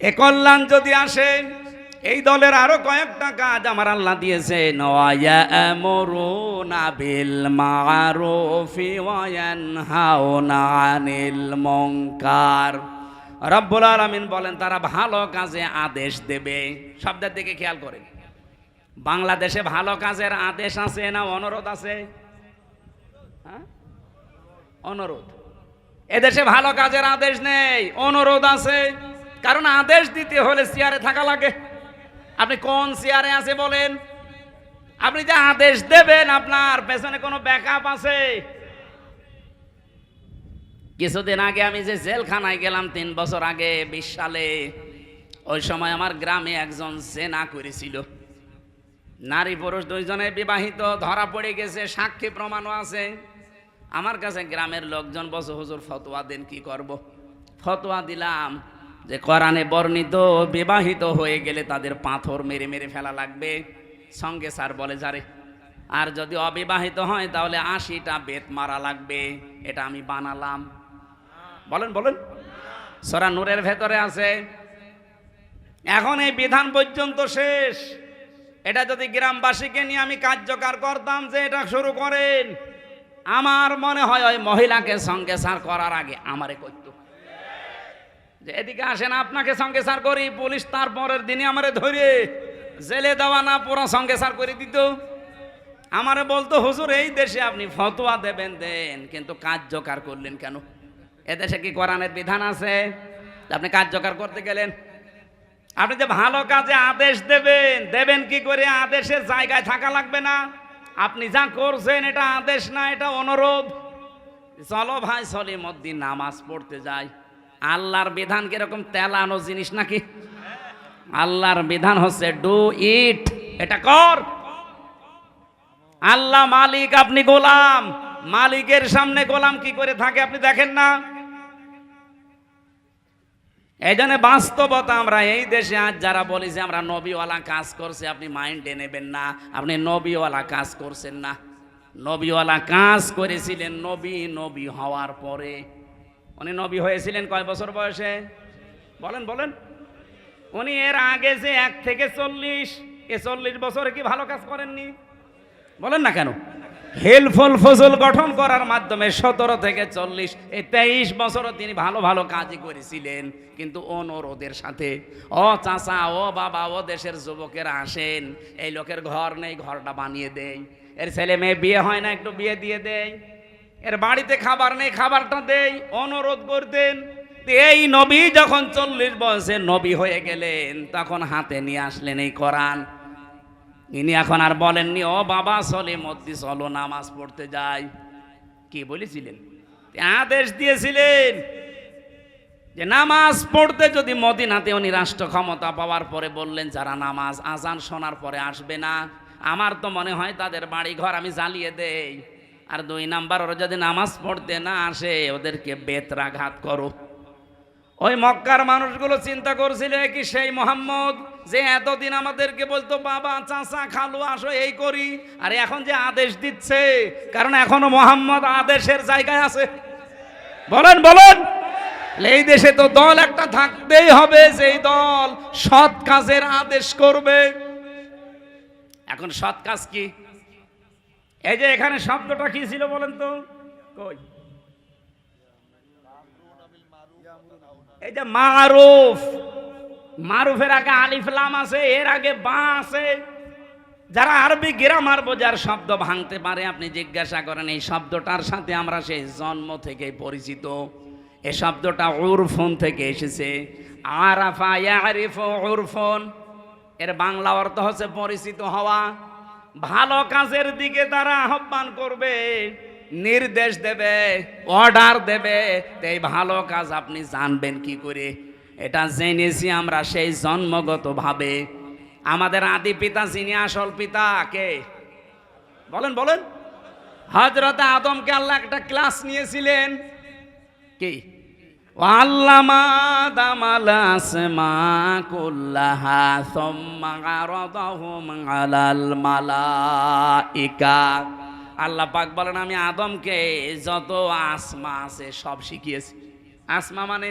এ কল্যাণ যদি আসে, এই দলের আরো কয়েকটা কাজ আমার আল্লাহ দিয়েছে। ইয়ামুরুনা বিল মারুফি ওয়া ইয়ানহাউনা আনিল মুনকার। রব্বুল আলামিন বলেন তারা ভালো কাজে আদেশ দেবে। শব্দের দিকে খেয়াল করেন, বাংলাদেশে ভালো কাজের আদেশ আছে না অনুরোধ আছে? অনুরোধ। এদেশে ভালো কাজের আদেশ নেই, অনুরোধ আছে। কারণ আদেশ দিতে হলে চেয়ারে থাকা লাগে। আপনি কোন চেয়ারে আছে বলেন? আপনি যে আদেশ দেবেন আপনার পেছনে কোনো ব্যাকআপ আছে? কিছুদিন আগে আমি যে জেলখানায় গেলাম 3 বছর আগে 20 সালে, ওই সময় আমার গ্রামে একজন জেনা করেছিল। নারী পুরুষ দুইজনে বিবাহিত, ধরা পড়ে গেছে, সাক্ষী প্রমাণও আছে। আমার কাছে গ্রামের লোকজন বসে, হুজুর ফতোয়া দেন, কি করব? ফতোয়া দিলাম যে কোরআনে বর্ণিত বিবাহিত হয়ে গেলে তাদের পাথর মেরে মেরে ফেলা লাগবে, সঙ্গে স্যার বলে যারে। আর যদি অবিবাহিত হয় তাহলে 80টা বেত মারা লাগবে। এটা আমি বানালাম। বলেন বলেন, সূরা নূরের ভেতরে আছে। এখন এই বিধান পর্যন্ত শেষ। এটা যদি গ্রামবাসীকে নিয়ে আমি কার্যকর করতাম যে এটা শুরু করেন, আমার মনে হয় ওই মহিলাকে সঙ্গে স্যার করার আগে আমারে করতো যে এদিকে আসেন আপনাকে সঙ্গে স্যার করি, পুলিশ তার পরের দিনই আমারে ধরে জেলে দেওয়া না পুরো সঙ্গে স্যার করে দিত। আমারে বলতো হুজুর এই দেশে আপনি ফতোয়া দেবেন দেন, কিন্তু কার্যকর করলেন কেন? এদেশে কি কোরআনের বিধান আছে আপনি কার্যকর করতে গেলেন? আপনি যে ভালো কাজে আদেশ দেবেন, দেবেন কি করে? আদেশের জায়গায় থাকা লাগবে না। আপনি যা করছেন এটা আদেশ না, এটা অনুরোধ। চলো ভাই সলিমুদ্দিন নামাজ পড়তে যাই। আল্লাহর বিধান কিরকম তেলানো জিনিস নাকি? আল্লাহর বিধান হচ্ছে ডু ইট, এটা কর। আল্লাহ মালিক, আপনি গোলাম। মালিকের সামনে গোলাম কি করে থাকে আপনি দেখেন না? এই জন্য বাস্তবতা আমরা এই দেশে আজ যারা বলি যে আমরা নবীওয়ালা কাজ করছি, আপনি মাইন্ডে নেবেন না। আপনি নবীওয়ালা কাজ করছেন না। নবীওয়ালা কাজ করেছিলেন নবী হওয়ার পরে। উনি নবী হয়েছিলেন কয় বছর বয়সে? বলেন বলেন। উনি এর আগে যে 1 থেকে 40, এ 40 বছরে কি ভালো কাজ করেননি? বলেন না কেন? হেলফুল ফজল গঠন করার মাধ্যমে 17 থেকে 40 এই 23 বছরও তিনি ভালো ভালো কাজই করেছিলেন, কিন্তু অনুরোধের সাথে। ও চাচা, ও বাবা, ও দেশের যুবকেরা আসেন, এই লোকের ঘর নেই, ঘরটা বানিয়ে দেই। এর ছেলে মেয়ে বিয়ে হয় না, একটু বিয়ে দিয়ে দেই। এর বাড়িতে খাবার নেই, খাবারটা দেই। অনুরোধ করতেন। এই নবী যখন 40 বয়সে নবী হয়ে গেলেন তখন হাতে নিয়ে আসলেন এই কোরআন। ইনি এখন আর বলেননি ও বাবা সলিমুদ্দিন চলো নামাজ পড়তে যাই। কি বলেছিলেন? আদেশ দিয়েছিলেন। যে নামাজ পড়তে যদি মদিনাতে উনি রাষ্ট্র ক্ষমতা পাওয়ার পরে বললেন যারা নামাজ আজান শোনার পরে আসবে না, আমার তো মনে হয় তাদের বাড়ি ঘর আমি জ্বালিয়ে দেই। আর 2 নাম্বার, ওরা যদি নামাজ পড়তে না আসে ওদেরকে বেত্রাঘাত করো। ওই মক্কার মানুষগুলো চিন্তা করছিল কি সেই মোহাম্মদ যে এতদিন আমাদেরকে বলতো বাবা চাচা খালু আসো এই করি, আর এখন যে আদেশ দিচ্ছে, কারণ এখনো মোহাম্মদ আদেশের জায়গায় আছে। বলেন বলেন, এই দেশে তো দল একটা থাকতেই হবে, যেই দল সৎ কাজের আদেশ করবে। এখন সৎ কাজ কি? এই যে এখানে শব্দটা কি ছিল বলেন তো? কই এই যে মারুফ, মারুফের আগে আলিফ লাম আছে, এর আগে বা আছে। যারা আরবি গ্রামার বোঝার শব্দ ভাঙতে পারে আপনি জিজ্ঞাসা করেন এই শব্দটার সাথে আমরা সেই জন্ম থেকে পরিচিত। এই শব্দটা উরফুন থেকে এসেছে। আরাফা ইয়ারিফু উরফুন, এর বাংলা অর্থ হচ্ছে পরিচিত হওয়া। ভালো কাজের দিকে তারা আহ্বান করবে, নির্দেশ দেবে, অর্ডার দেবে, এই ভালো কাজ আপনি জানবেন কি করে? এটা জেনেছি আমরা সেই জন্মগতভাবে। আমাদের আদি পিতা যিনি আসল পিতা কে বলেন বলেন? হযরত আদমকে আল্লাহ একটা ক্লাস নিয়েছিলেন কি? আল্লামা আদামাল আসমা কুল্লাহা সুম্মা আরাদাহুম আলাল মালাইকা। আল্লাহ পাক বলেন আমি আদমকে যত আসমা আছে সব শিখিয়েছি। আসমা মানে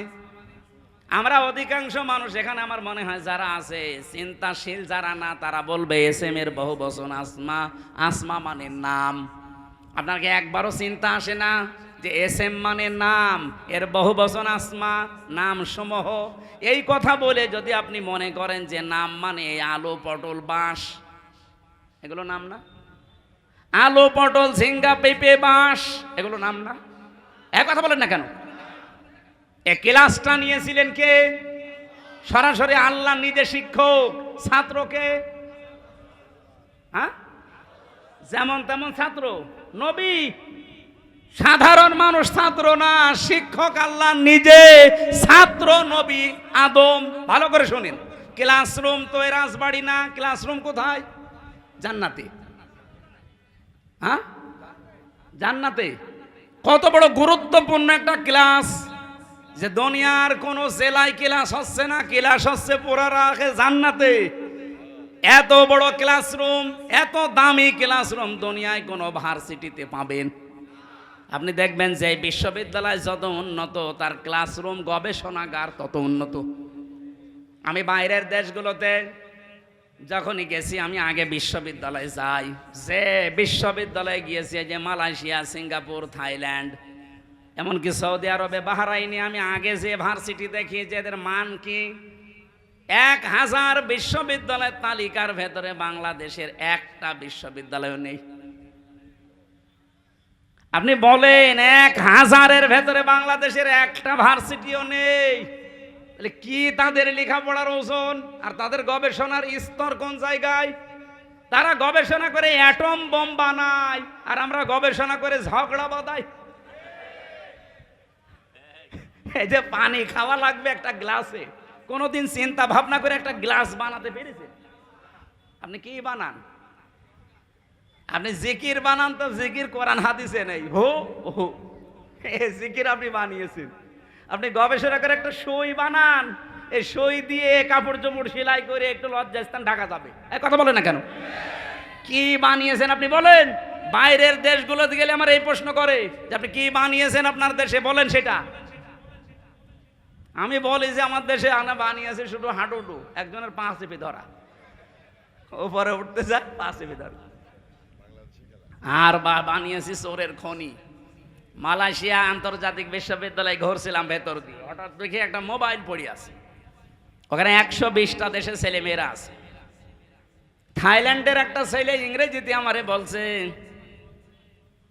আমরা অধিকাংশ মানুষ এখানে আমার মনে হয় যারা আছে চিন্তাশীল যারা না, তারা বলবে এসএম এর বহুবচন আসমা। আসমা মানে নাম। আপনাকে একবারও চিন্তা আসে না যে এসএম মানে নাম, এর বহুবচন আসমা, নাম সমূহ। এই কথা বলে যদি আপনি মনে করেন যে নাম মানে আলু পটল বাঁশ, এগুলো নাম না? আলু পটল ঝিঙ্গা পেঁপে বাঁশ এগুলো নাম না? এক কথা বলেন না কেন? এ ক্লাসটা নিয়েছিলেন কে? সরাসরি আল্লাহ নিজে শিক্ষক, ছাত্রকে হ্যাঁ যেমন তেমন ছাত্র নবী, সাধারণ মানুষ ছাত্র না, শিক্ষক আল্লাহ নিজে, ছাত্র নবী আদম। ভালো করে শুনেন, ক্লাসরুম তো এ রাজবাড়ি না, ক্লাসরুম কোথায়? জান্নাতে। হ্যাঁ জান্নাতে। কত বড় গুরুত্বপূর্ণ একটা ক্লাস, যে দুনিয়ার কোন জেলায় ক্লাস হচ্ছে না, ক্লাস হচ্ছে পুরা রাখে জান্নাতে। এত বড় ক্লাসরুম, এত দামি ক্লাসরুম দুনিয়ায় কোন ভার্সিটিতে পাবেন? আপনি দেখবেন যে বিশ্ববিদ্যালয় যত উন্নত তার ক্লাসরুম গবেষণাগার তত উন্নত। আমি বাইরের দেশগুলোতে যখনই গেছি, আমি আগে বিশ্ববিদ্যালয়ে যাই। যে বিশ্ববিদ্যালয়ে গিয়েছি যে মালয়েশিয়া, সিঙ্গাপুর, থাইল্যান্ড, এমনকি সৌদি আরবে, বাহরাইনে, আমি আগে যে ভার্সিটি দেখি যে এদের মান কি, 1000 বিশ্ববিদ্যালয়ের তালিকার ভেতরে বাংলাদেশের একটা বিশ্ববিদ্যালয় নেই। আপনি বলেন 1000-এর ভেতরে বাংলাদেশের একটা ভার্সিটিও নেই, তাহলে কি তাদের লেখাপড়ার ওজন আর তাদের গবেষণার স্তর কোন জায়গায়? তারা গবেষণা করে অ্যাটম বোম বানায়, আর আমরা গবেষণা করে ঝগড়া বাঁধাই। এই যে পানি খাওয়া লাগবে একটা গ্লাসে, কোনোদিন চিন্তা ভাবনা করে একটা গ্লাস বানাতে পেরেছে? আপনি কি বানান? আপনি জিকির বানান তো জিকির কোরআন হাদিসে নেই। হো হো জিকির আপনি বানিয়েছেন। আপনি গবেষণা করে একটা সই বানান, এই সই দিয়ে কাপড় চোপড় সেলাই করে একটু লজ্জাস্থান ঢাকা যাবে। এক কথা বলেন না কেন? কি বানিয়েছেন আপনি বলেন? বাইরের দেশগুলোতে গেলে আমার এই প্রশ্ন করে যে আপনি কি বানিয়েছেন আপনার দেশে, বলেন সেটা। আমি বলি যে আমার দেশে আনা বানিয়েছে শুধু হাঁটুটু, একজনের পা চেপে ধরা, ওপরে উঠতে যায় পা চেপে ধরা। আর বানিয়েছি চোরের খনি। মালয়েশিয়া আন্তর্জাতিক বিশ্ববিদ্যালয়ে ঘুরছিলাম ভেতর দিয়ে, হঠাৎ দেখি একটা মোবাইল পড়ে আছে, ওখানে 120টা দেশের ছেলে মেয়েরা আছে। থাইল্যান্ডের একটা ছেলে ইংরেজিতে আমারে বলছে,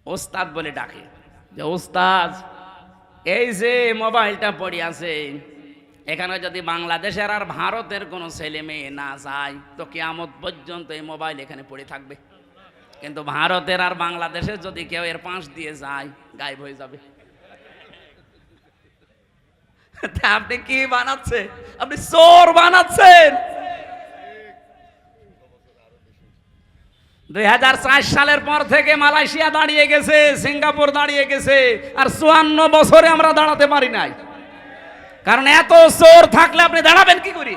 ওস্তাদ বলে ডাকে, যে ওস্তাদ এই যে মোবাইলটা পড়ে আছে, এখানে যদি বাংলাদেশের আর ভারতের কোনো ছেলে মেয়ে না যায় তো কিয়ামত পর্যন্ত এই মোবাইল এখানে পড়ে থাকবে, কিন্তু ভারতের আর বাংলাদেশের যদি কেউ এর পাশ দিয়ে যায় গায়েব হয়ে যাবে। তা আপনি কি বানাচ্ছে? আপনি চোর বানাচ্ছেন। 2004 সালের পর থেকে মালয়েশিয়া দাঁড়িয়ে গেছে, সিঙ্গাপুর দাঁড়িয়ে গেছে, আর 54 বছরে আমরা দাঁড়াতে পারি নাই। কারণ এত চোর থাকলে আপনি দাঁড়াবেন কি করে?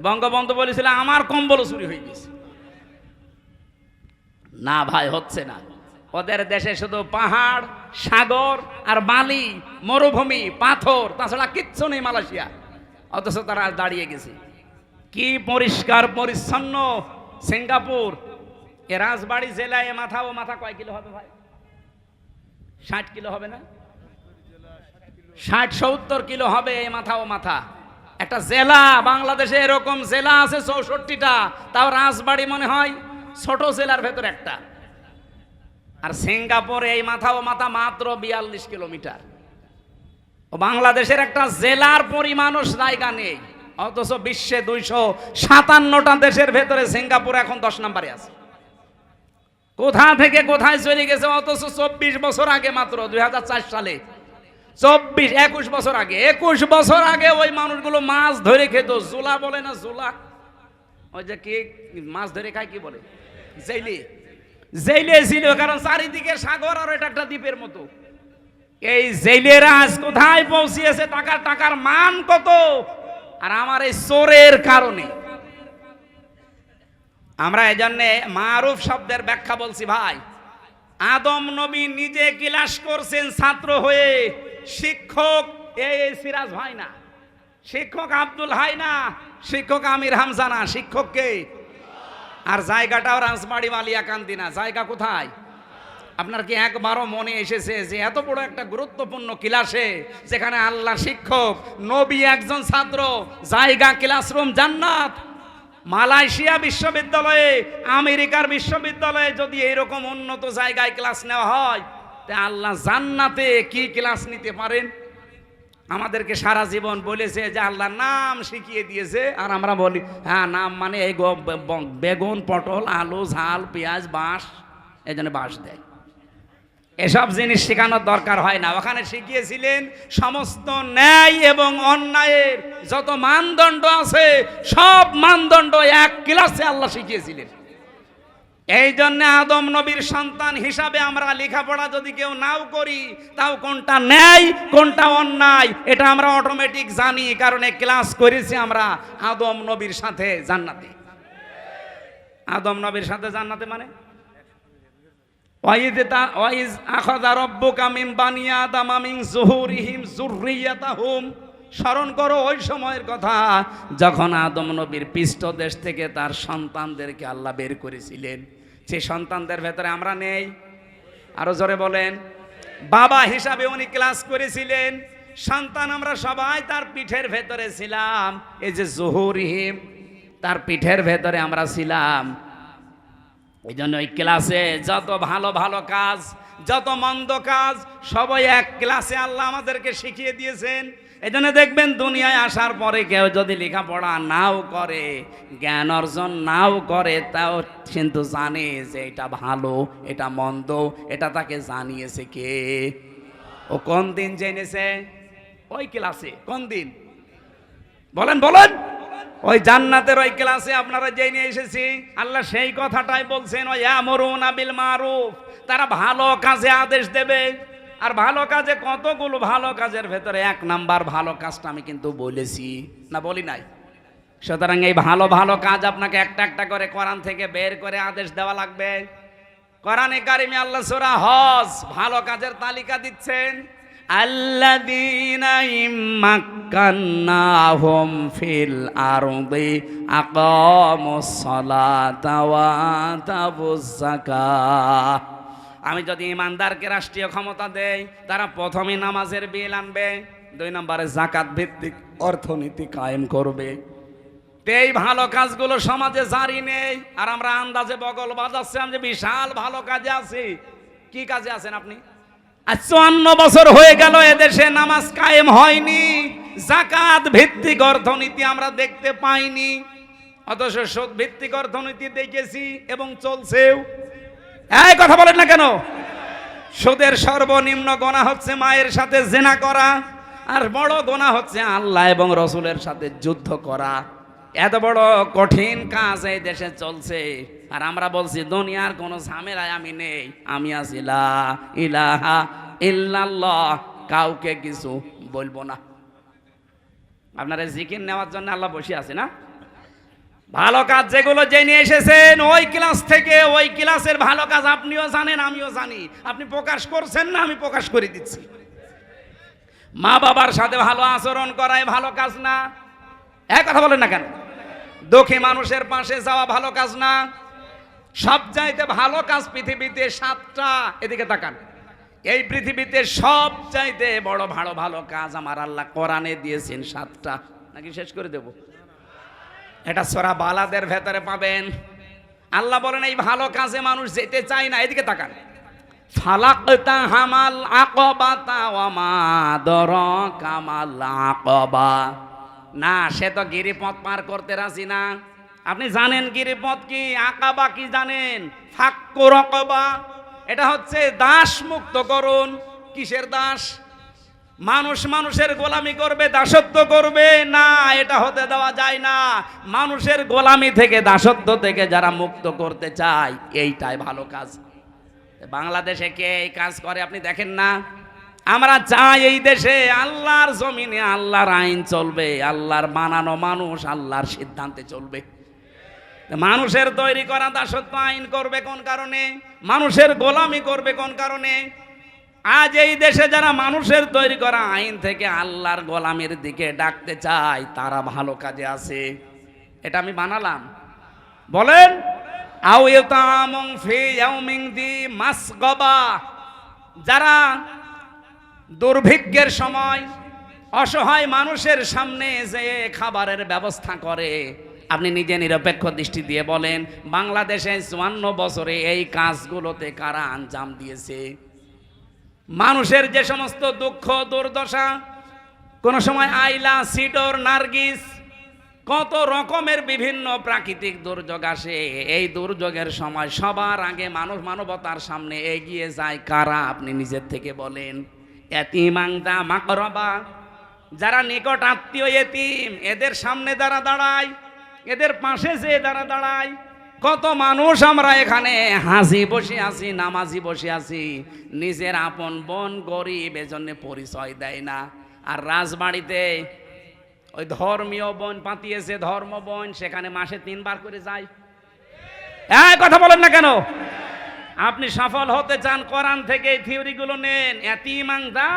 বঙ্গবন্ধু বলেছিল আমার কম্বল চুরি হয়ে গেছে। না ভাই, হচ্ছে না। ওদের দেশে শুধু পাহাড়, সাগর আর বালি, মরুভূমি, পাথর, তাছাড়া কিচ্ছু নেই মালয়েশিয়া। অথচ তারা আজ দাঁড়িয়ে গেছে। কি পরিষ্কার পরিচ্ছন্ন সিঙ্গাপুর। এ রাজবাড়ী জেলায় মাথা ও মাথা কয় কিলো হবে ভাই? 60 কিলো হবে না? 60-70 কিলো হবে এই মাথা ও মাথা। একটা জেলা, বাংলাদেশে এরকম জেলা আছে 64টা, তাও রাজবাড়ী মনে হয় ছোট জেলার ভেতর একটা। আর সিঙ্গাপুরে এই মাথা ও মাথা মাত্র 42 কিলোমিটার। ও বাংলাদেশের একটা জেলার পরিমাণও জায়গা নেই। অথচ বিশ্বে 257টা দেশের ভেতরে সিঙ্গাপুর এখন 10 নম্বরে আছে। কোথা থেকে কোথায় চলে গেছে। অথচ 24 বছর আগে, মাত্র 2004 সালে, 21 বছর আগে, 21 বছর আগে ওই মানুষগুলো মাছ ধরে খেত। জুলা বলে না, জুলা, ওই যে কি মাছ ধরে খায়, কি বলে, জেলে। জেলে ছিল, কারণ চারিদিকে সাগর আর এটা একটা দ্বীপের মতো। এই জেলেরা আজ কোথায় পৌঁছিয়েছে, টাকার মান কত। আর আমার এই চোরের কারণে আমরা এই জন্যে মারুফ শব্দের ব্যাখ্যা বলছি ভাই। আদম নবী নিজে ক্লাস করছেন ছাত্র হয়ে। শিক্ষক এই সিরাজ ভাই না, শিক্ষক আব্দুল হাই না, শিক্ষক আমির হামজা না, শিক্ষক কে? আর জায়গাটাও রাজবাড়ী মালিয়াকান্দি না। জায়গা কোথায়? আপনার কি একবারও মনে এসেছে যে এত বড় একটা গুরুত্বপূর্ণ ক্লাসে, যেখানে আল্লাহ শিক্ষক, নবী একজন ছাত্র, জায়গা ক্লাসরুম জান্নাত। মালয়েশিয়া বিশ্ববিদ্যালয়ে, আমেরিকার বিশ্ববিদ্যালয়ে যদি এরকম উন্নত জায়গায় ক্লাস নেওয়া হয়, তা আল্লাহ জান্নাতে কি ক্লাস নিতে পারেন? আমাদেরকে সারা জীবন বলেছে যে আল্লাহ নাম শিখিয়ে দিয়েছে, আর আমরা বলি হ্যাঁ নাম মানে এই বেগুন, পটল, আলু, ঝাল, পেঁয়াজ, বাঁশ, এই জন্য বাঁশ দেয়। এসব জিনিস শেখানোর দরকার হয় না। ওখানে শিখিয়েছিলেন সমস্ত ন্যায় এবং অন্যায়ের যত মানদণ্ড আছে, সব মানদণ্ড এক ক্লাসে আল্লাহ শিখিয়েছিলেন। এই জন্য আদম নবীর সন্তান হিসাবে আমরা লেখাপড়া যদি কেউ নাও করি, তাও কোনটা ন্যায় কোনটা অন্যায় এটা আমরা অটোমেটিক জানি, কারণ এই ক্লাস করেছি আমরা আদম নবীর সাথে জান্নাতে। আদম নবীর সাথে জান্নাতে মানে ওয়াইজ আখাযা রাব্বুকা মিন বানি আদামা মিন যুহুরিহিম যুররিয়াতাহুম। স্মরণ করো ওই সময়ের কথা যখন আদম নবীর পৃষ্ঠদেশ থেকে তার সন্তানদেরকে আল্লাহ বের করেছিলেন। সেই সন্তানদের ভেতরে আমরা নেই? আরো জোরে বলেন। বাবা হিসাবে উনি ক্লাস করেছিলেন। সন্তান আমরা সবাই তার পিঠের ভেতরে ছিলাম। এই যে যুহুরিহিম, তার পিঠের ভেতরে আমরা ছিলাম। এই জন্য ওই ক্লাসে যত ভালো ভালো কাজ, যত মন্দ কাজ, সবাই এক ক্লাসে আল্লাহ আমাদেরকে শিখিয়ে দিয়েছেন। এই জন্য দেখবেন দুনিয়ায় আসার পরে কেউ যদি লেখাপড়া নাও করে, জ্ঞান অর্জন নাও করে, তাও কিন্তু জানে যে এটা ভালো, এটা মন্দ, এটা তাকে জানিয়েছে কে? ও কোন দিন জেনেছে? ওই ক্লাসে। কোন দিন বলেন বলেন? ওই জান্নাতের ওই ক্লাসে আপনারা জেনে এসেছি। আল্লাহ সেই কথাটাই বলছেন, ওয়া'মুরুনা বিল মারুফ, তারা ভালো কাজে আদেশ দেবে। আর ভালো কাজে কতগুলো ভালো কাজের ভেতরে 1 নাম্বার ভালো কাজটা আমি কিন্তু বলেছি না, বলি নাই? সুতরাং এই ভালো ভালো কাজ আপনাকে একটা একটা করে কোরআন থেকে বের করে আদেশ দেওয়া লাগবে। কোরআনে কারিমে আল্লাহ সূরা হজ ভালো কাজের তালিকা দিচ্ছেন। আল্লাযীনা ইম্মাক্কান্নাহুম ফিল আরদি আকামুস সালাতা ওয়া আতাবুজ যাকাত। আমি যদি ইমানদারকে রাষ্ট্রীয় ক্ষমতা দেই, তারা প্রথমে নামাজের বিল আনবে, 2 নম্বরে যাকাত ভিত্তিক অর্থনীতি কায়েম করবে। এই ভালো কাজগুলো সমাজে জারি নেই, আর আমরা আন্দাজে বগল বাজাচ্ছিলাম যে বিশাল ভালো কাজে আছি। কি কাজে আছেন আপনি? আজ 54 বছর হয়ে গেল এদেশে নামাজ কায়েম হয়নি, যাকাত ভিত্তিক অর্থনীতি আমরা দেখতে পাইনি। অথচ সুদ ভিত্তিক অর্থনীতি দেখেছি এবং চলছেও। এই কথা বলেন না কেন? সুদের সর্বনিম্ন গুনাহ হচ্ছে মায়ের সাথে জিনা করা, আর বড় গুনাহ হচ্ছে আল্লাহ এবং রসুলের সাথে যুদ্ধ করা। এত বড় কঠিন কাজ এই দেশে চলছে, আর আমরা বলছি দুনিয়ার কোনো ঝামেলায় আমি নেই, আমি আছি লা ইলাহা ইল্লাল্লাহ, কাউকে কিছু বলবো না। আপনারা জিকির নেওয়ার জন্য আল্লাহ বসে আছে না? ভালো কাজ যেগুলো জেনে এসেছেন ওই ক্লাস থেকে, ওই ক্লাসের ভালো কাজ আপনিও জানেন, আমিও জানি। আপনি প্রকাশ করছেন না, আমি প্রকাশ করে দিচ্ছি। মা বাবার সাথে ভালো আচরণ করাই ভালো কাজ না? এক কথা বলেন না কেন? দুঃখী মানুষের পাশে যাওয়া ভালো কাজ না? সবচাইতে ভালো কাজ পৃথিবীতে 7টা, এদিকে তাকান। এই পৃথিবীতে সবচাইতে বড় ভালো ভালো কাজ আমার আল্লাহ কোরআনে দিয়েছেন 7টা। নাকি শেষ করে দেব? এটা সূরা বালাদের ভেতরে পাবেন। আল্লাহ বলেন এই ভালো কাজে মানুষ যেতে চায় না। এদিকে তাকান। ফালাকতা হামাল আকাবাতা ওয়া মা দরাকা মাল আকাবা। না, সে তো গিরিপথ পার করতে রাজি না। আপনি জানেন গিরিপথ কি? আকাবা কি জানেন? ফাক্কু রাকাবা, এটা হচ্ছে দাস মুক্ত করুন। কিসের দাস? মানুষ মানুষের গোলামি করবে, দাসত্ব করবে না, এটা হতে দেওয়া যায় না। মানুষের গোলামি থেকে, দাসত্ব থেকে যারা মুক্ত করতে চায়, এইটাই ভালো কাজ। বাংলাদেশে কে এই কাজ করে আপনি দেখেন না? আমরা চাই এই দেশে আল্লাহর জমিনে আল্লাহর আইন চলবে, আল্লাহর বানানো মানুষ আল্লাহর সিদ্ধান্তে চলবে। মানুষের তৈরি করা দাসত্ব আইন করবে কোন কারণে? মানুষের গোলামি করবে কোন কারণে? আজ এই দেশে যারা মানুষের তৈরি করা আইন থেকে আল্লাহর গোলামির দিকে ডাকতে চায়, তারা ভালো কাজে আছে। এটা আমি বানালাম? বলেন। আও ইতামুন ফি ইয়াউমিন দি মাসগাবা, যারা দুর্ভিক্ষের সময় অসহায় মানুষের সামনে যে খাবারের ব্যবস্থা করে, আপনি নিজে নিরপেক্ষ দৃষ্টি দিয়ে বলেন বাংলাদেশে 54 বছরে এই কাজগুলোতে কারা আঞ্জাম দিয়েছে? মানুষের যে সমস্ত দুঃখ দুর্দশা, কোন সময় আইলা, সিডর, নার্গিস, কত রকমের বিভিন্ন প্রাকৃতিক দুর্যোগ আসে। এই দুর্যোগের সময় সবার আগে মানুষ মানবতার সামনে এগিয়ে যায় কারা? আপনি নিজের থেকে বলেন। এতিমাংদা মাকরবা, যারা নিকট আত্মীয় এতিম, এদের সামনে যারা দাঁড়ায়, এদের পাশে যে যারা দাঁড়ায়, কত মানুষ আমরা এখানে হাসি বসে আছি, নামাজি বসে আছি, নিজের আপন বোন গরিব এজন্য পরিচয় দেয় না। আর রাজবাড়িতে ওই ধর্মীয় বোন পাতিয়েছে, ধর্ম বোন, সেখানে মাসে 3 বার করে যায়। এই কথা বলেন না কেন? আপনি সফল হতে চান, কোরআন থেকে এই থিওরিগুলো নেন। এতিমাংদা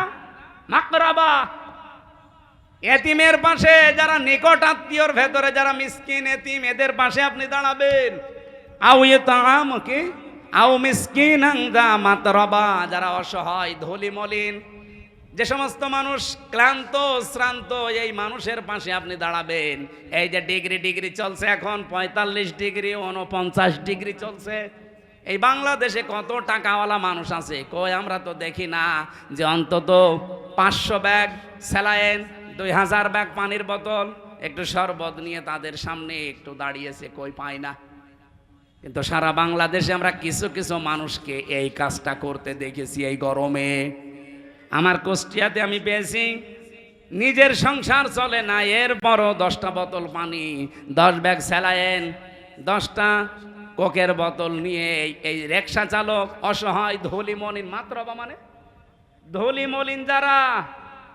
মাকরাবা, এতিমের পাশে যারা নিকট আত্মীয়র ভেতরে যারা মিসকিন এতিম, এদের পাশে আপনি দাঁড়াবেন। আও ইতাম কি আও মিসকিনান দা মাতরাবা, যারা অসহায় ধুলি মলিন, যে সমস্ত মানুষ ক্লান্ত শ্রান্ত, এই মানুষের পাশে আপনি দাঁড়াবেন। এই যে ডিগ্রি চলছে এখন 45 ডিগ্রি 49 ডিগ্রি চলছে, এই বাংলাদেশে কত টাকাওয়ালা মানুষ আছে? কই আমরা তো দেখি না যে অন্তত 500 ব্যাগ স্যালাইন, 2000 ব্যাগ পানির বোতল, একটু শরবত নিয়ে তাদের সামনে একটু দাঁড়িয়েছে, কই পাই না। কিন্তু সারা বাংলাদেশে আমরা কিছু কিছু মানুষকে এই কাজটা করতে দেখেছি। এই গরমে আমার কুষ্টিয়াতে আমি পেয়েছি, নিজের সংসার চলে না, এরপরও 10টা বোতল পানি, 10 ব্যাগ স্যালাইন, 10টা কোকের বোতল নিয়ে এই রিকশা চালক অসহায় ধুলি মলিন, মাত্র মানে ধুলি মলিন যারা,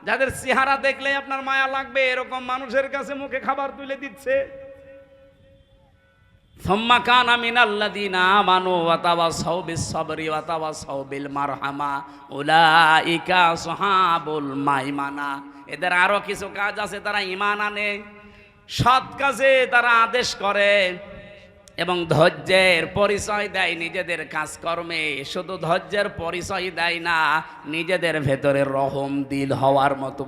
যাদের চেহারা দেখলে আপনার মায়া লাগবে, এরকম মানুষের কাছে মুখে খাবার তুলে দিচ্ছে। সুম্মা কানা মিনাল্লাযীনা আমানু ওয়া তাওয়াসাউ বিস-সাবরি ওয়া তাওয়াসাউ বিল মারহামা উলাইকা আসহাবুল মাইমানা। এদের আরো কিছু কাজ আছে, তারা ঈমান আনে, সৎ কাজে তারা আদেশ করে এবং ধৈর্যের পরিচয় দেয় নিজেদের কাজকর্মে। শুধু ধৈর্যের পরিচয় দেয় না, নিজেদের ভেতরে রহম দিল হওয়ার মতো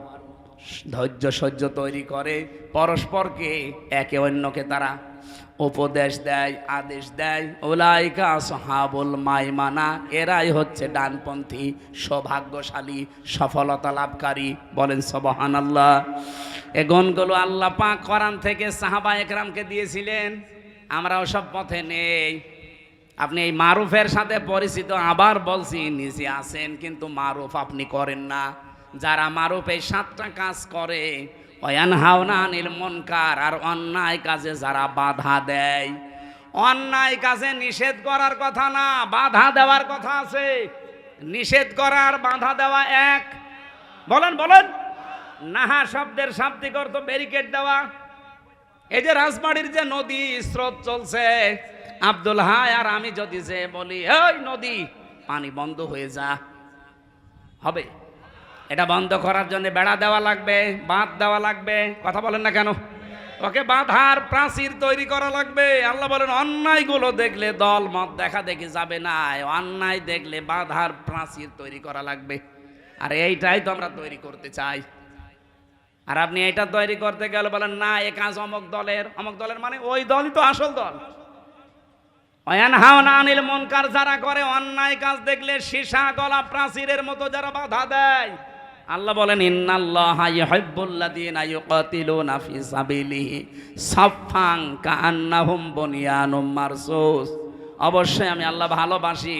ধৈর্য সহ্য তৈরি করে। পরস্পরকে একে অন্যকে তারা উপদেশ দেয়, আদেশ দেয়। উলাইকা আসহাবুল মাইমানা, এরাই হচ্ছে ডানপন্থী, সৌভাগ্যশালী, সফলতা লাভকারী। বলেন সুবহানাল্লাহ। এই গুণগুলো আল্লাহ পাক কোরআন থেকে সাহাবা একরামকে দিয়েছিলেন। আমরাও সব পথে নেই। আপনি এই মারুফের সাথে পরিচিত, আবার বলছি নিচে আছেন কিন্তু মারুফ আপনি করেন না। যারা মারুফ এই 7টা কাজ করে, ওয়ানহাউনা আনিল মুনকার, আর অন্যায় কাজে যারা বাধা দেয়। অন্যায় কাজে নিষেধ করার কথা না, বাধা দেওয়ার কথা আছে। নিষেধ করার বাধা দেওয়া এক। বলেন বলেন। নাহা শব্দের শাব্দিক অর্থ ব্যারিকেড দেওয়া। এই যে রাজবাড়ির যে নদী স্রোত চলছে, আব্দুল হাই আর আমি যদি যে বলি এই নদী পানি বন্ধ হয়ে যা, হবে? এটা বন্ধ করার জন্য বেড়া দেওয়া লাগবে, বাঁধ দেওয়া লাগবে। কথা বলেন না কেন? ওকে বাঁধার প্রাচীর তৈরি করা লাগবে। আল্লাহ বলেন অন্যায়গুলো দেখলে দল মত দেখা দেখি যাবে না, অন্যায় দেখলে বাঁধার প্রাচীর তৈরি করা লাগবে। আর এইটাই তো আমরা তৈরি করতে চাই। আর আপনি এটা তৈরি করতে গেলে বলেন না এ কাজ অমুক দলের। অমুক দলের মানে ওই দলই তো আসল দল। ওয়ানহাউনা আনিল মুনকার যারা করে, অন্যায় কাজ দেখলে সীসা গলা প্রাচীরের মতো যারা বাধা দেয়, আল্লাহ বলেন ইন্নাল্লাহা ইউহিব্বুল্লাযীনা ইউকাতিলুনা ফি সাবিলিহি সাফফান কাআন্নাহুম বুনিয়ানুম মারসুস। অবশ্যই আমি আল্লাহ ভালোবাসি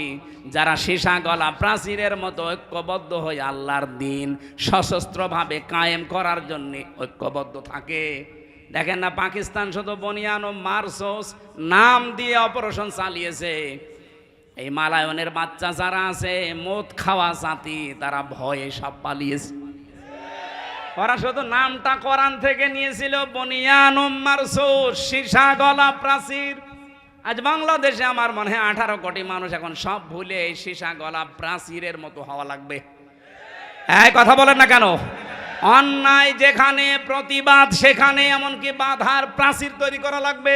যারা সীসা গলা প্রাচীরের মতো ঐক্যবদ্ধ হয়ে আল্লাহর দ্বীন সশস্ত্রভাবে কায়েম করার জন্য ঐক্যবদ্ধ থাকে। দেখেন না পাকিস্তান শুধু বুনিয়ানুম মারসুস নাম দিয়ে অপারেশন চালিয়েছে। এই মালায়নের বাচ্চা যারা আছে মদ খাওয়া জাতি, তারা ভয়ে সব পালিয়েছে। ওরা শুধু নামটা কোরআন থেকে নিয়েছিল, বুনিয়ানুম মারসুস, সীসা গলা প্রাচীর। আজ বাংলাদেশে আমার মনে হয় 18 কোটি মানুষ এখন সব ভুলে এই সীসা গলা প্রাচীরের মতো হওয়া লাগবে। এই কথা বলেন না কেন? অন্যায় যেখানে, প্রতিবাদ সেখানে, এমনকি বাধার প্রাচীর তৈরি করা লাগবে।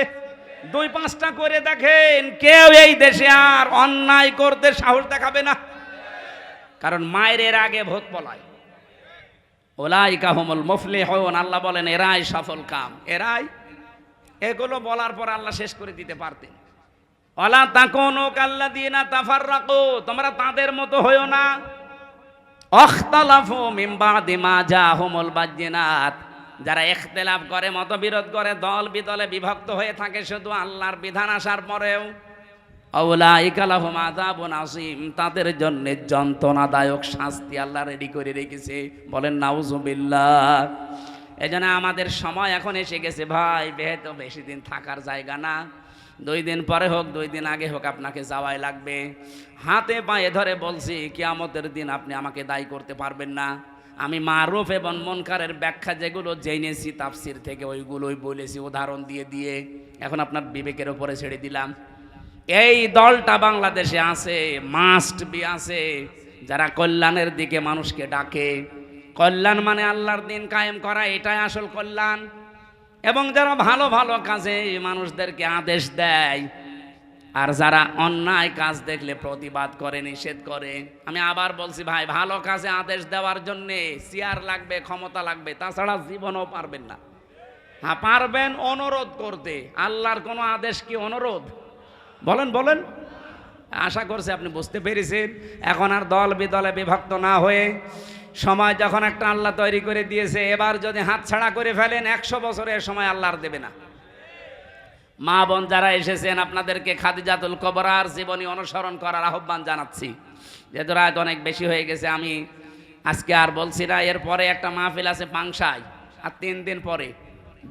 2-5টা করে দেখেন, কেউ এই দেশে আর অন্যায় করতে সাহস দেখাবে না। কারণ মায়ের আগে ভূত পলায়। উলাইকা হুমুল মুফলিহুন, আল্লাহ বলেন এরাই সফল কাম। এরাই। এগুলো বলার পর আল্লাহ শেষ করে দিতে পারতেন। ওয়ালা তাকুনু কাল্লাযীনা তাফাররাকু, তোমরা তাদের মতো হইও না। আখতালাফু মিন বাদি মা জাহুমুল বাজ্জিনাত, যারা ইখতিলাফ করে, মতবিরোধ করে, দল বিদলে বিভক্ত হয়ে থাকে শুধু আল্লাহর বিধান আসার পরেও। আউলাইকা লাহুম আযাবুন আযীম, তাদের জন্য যন্ত্রণাদায়ক শাস্তি আল্লাহ রেডি করে রেখেছে। বলেন নাউযুবিল্লাহ। এজন্য আমাদের সময় এখন এসে গেছে ভাই, তো বেশি দিন থাকার জায়গা না। 2 দিন পরে হোক 2 দিন আগে হোক আপনাকে যাওয়াই লাগবে। হাতে পায়ে ধরে বলছি কিয়ামতের দিন আপনি আমাকে দায়ী করতে পারবেন না। আমি মারুফ এবং মুনকারের ব্যাখ্যা যেগুলো জেনেছি তাফসির থেকে ওইগুলোই বলেছি উদাহরণ দিয়ে দিয়ে। এখন আপনার বিবেকের উপরে ছেড়ে দিলাম। এই দলটা বাংলাদেশে আছে, মাস্ট বি আছে, যারা কল্যাণের দিকে মানুষকে ডাকে। কল্যাণ মানে আল্লাহর দিন কায়েম করা, এটাই আসল কল্যাণ। এবং যারা ভালো ভালো কাজে মানুষদেরকে আদেশ দেয়, আর যারা অন্যায় কাজ দেখলে প্রতিবাদ করে, নিষেধ করে। আমি আবার বলছি ভাই, ভালো কাজে আদেশ দেওয়ার জন্যে চেয়ার লাগবে, ক্ষমতা লাগবে, তাছাড়া জীবনও পারবেন না। হ্যাঁ পারবেন অনুরোধ করতে। আল্লাহর কোনো আদেশ কি অনুরোধ? বলেন বলেন। আশা করছি আপনি বুঝতে পেরেছেন। এখন আর দল বিদলে বিভক্ত না হয়ে, সময় যখন একটা আল্লাহ তৈরি করে দিয়েছে, এবার যদি হাতছাড়া করে ফেলেন 100 বছরের সময় আল্লাহ আর দেবে না। মা বোন যারা এসেছেন আপনাদেরকে খাদিজাতুল কুবরার জীবনী অনুসরণ করার আহ্বান জানাচ্ছি। যেহেতু রাত অনেক বেশি হয়ে গেছে, আমি আজকে আর বলছি না। এরপরে একটা মাহফিল আছে পাংশায়, আর 3 দিন পরে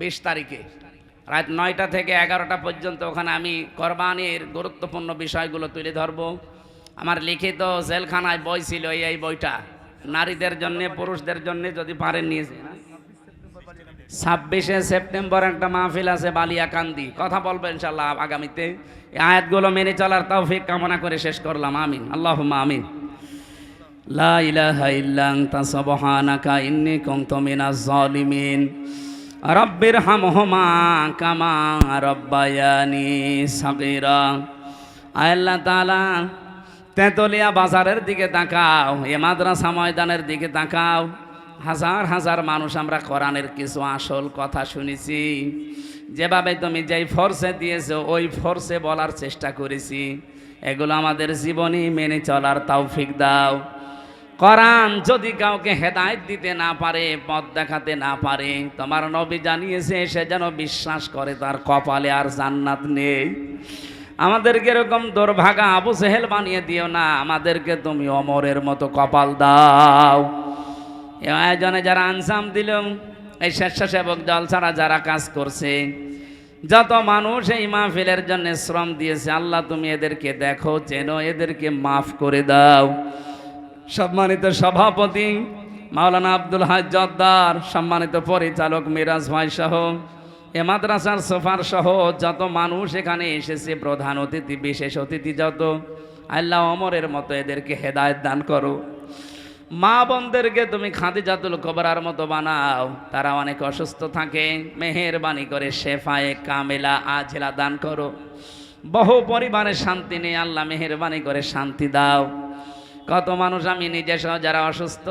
20 তারিখে রাত 9টা থেকে 11টা পর্যন্ত ওখানে আমি কোরবানির গুরুত্বপূর্ণ বিষয়গুলো তুলে ধরবো। আমার লিখিত জেলখানায় বই ছিল, এই বইটা নারীদের জন্য, পুরুষদের জন্য, যদি পারেন নিয়েছে। 26শে সেপ্টেম্বর একটা মাহফিল আছে বালিয়াকান্দি। কথা বলবো ইনশাআল্লাহ আগামীতে। এই আয়াতগুলো মেনে চলার তৌফিক কামনা করে শেষ করলাম। আমিন, আল্লাহুম্মা আমিন। লা ইলাহা ইল্লা আনতা সুবহানাকা ইন্নী কুনতু মিনাজ জালিমিন। রব্বিরহামহুমা কামা রব্বায়ানি সাগীরা। আল্লাহ তাআলা তেঁতুলিয়া বাজারের দিকে তাকাও, এ মাদ্রাসা ময়দানের দিকে তাকাও। হাজার হাজার মানুষ আমরা কোরআনের কিছু আসল কথা শুনেছি। যেভাবে তুমি যেই ফোর্সে দিয়েছো ওই ফোর্সে বলার চেষ্টা করেছি। এগুলো আমাদের জীবনে মেনে চলার তৌফিক দাও। কোরআন যদি কাউকে হেদায়েত দিতে না পারে, পথ দেখাতে না পারে, তোমার নবী জানিয়েছে সে যেন বিশ্বাস করে তার কপালে আর জান্নাত নেই। আমাদেরকে এরকম দুর্ভাগা আবু সেহেল বানিয়ে দিও না, আমাদেরকে তুমি অমরের মতো কপাল দাও। এই আয়োজনে যারা আনসাম দিল, এই স্বেচ্ছাসেবক দল ছাড়া যারা কাজ করছে, যত মানুষ এই মাহফিলের জন্য শ্রম দিয়েছে, আল্লাহ তুমি এদেরকে দেখো, চেনো, এদেরকে মাফ করে দাও। সম্মানিত সভাপতি মাওলানা আব্দুল হাজ জদ্দার, সম্মানিত পরিচালক মিরাজ ভাই সহ এ মাদ্রাসার সোফার সহ যত মানুষ এখানে এসেছে, প্রধান অতিথি, বিশেষ অতিথি যত, আল্লাহ ওমরের মতো এদেরকে হেদায়েত দান করো। মা বোনদেরকে তুমি খাদিজাতুল কুবরার মতো বানাও, তারা অনেক অসুস্থ থাকে, মেহেরবানি করে শেফায়ে কামেলা আজলা দান করো। বহু পরিবারে শান্তি নেই, আল্লাহ মেহেরবানি করে শান্তি দাও। কত মানুষ, আমি নিজে সহ যারা অসুস্থ,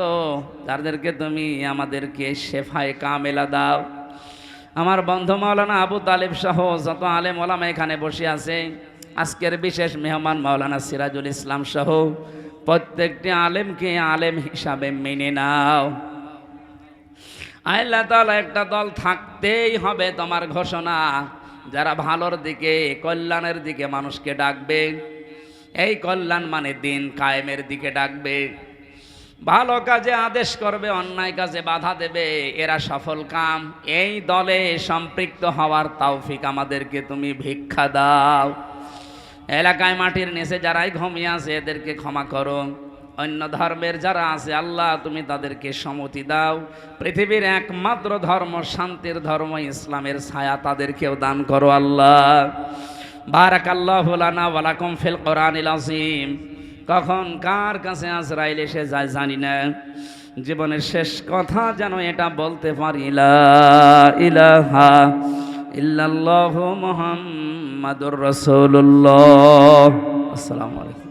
তাদেরকে তুমি আমাদেরকে শেফায়ে কামেলা দাও। আমার বন্ধু মাওলানা আবু তালিব সহ যত আলেম ওলামা এখানে বসে আছে, আজকের বিশেষ মেহমান মাওলানা সিরাজুল ইসলাম সহ প্রত্যেকটি আলেমকে আলেম হিসাবে মেনে নাও। আল্লাহ তাআলা একটা দল থাকতেই হবে, তোমার ঘোষণা, যারা ভালোর দিকে, কল্যাণের দিকে মানুষকে ডাকবে। এই কল্যাণ মানে দিন কায়েমের দিকে ডাকবে, ভালো কাজে আদেশ করবে, অন্যায় কাজে বাধা দেবে, এরা সফল কাম। এই দলে সম্পৃক্ত হওয়ার তৌফিক আমাদেরকে তুমি ভিক্ষা দাও। এলাকায় মাটির নিচে যারাই ঘুমিয়ে আছে এদেরকে ক্ষমা করো। অন্য ধর্মের যারা আছে আল্লাহ তুমি তাদেরকে সম্মতি দাও। পৃথিবীর একমাত্র ধর্ম, শান্তির ধর্ম ইসলামের ছায়া তাদেরকেও দান করো আল্লাহ। বারাকাল্লাহু লানা ওয়া লাকুম ফিল কোরআনিল আযীম। কখন কার কাছে আজরাইল এসে যায় জানি না, জীবনের শেষ কথা যেন এটা বলতে পারি, লা ইলাহা ইল্লাল্লাহু মুহাম্মাদুর রাসূলুল্লাহ। আসসালামু আলাইকুম।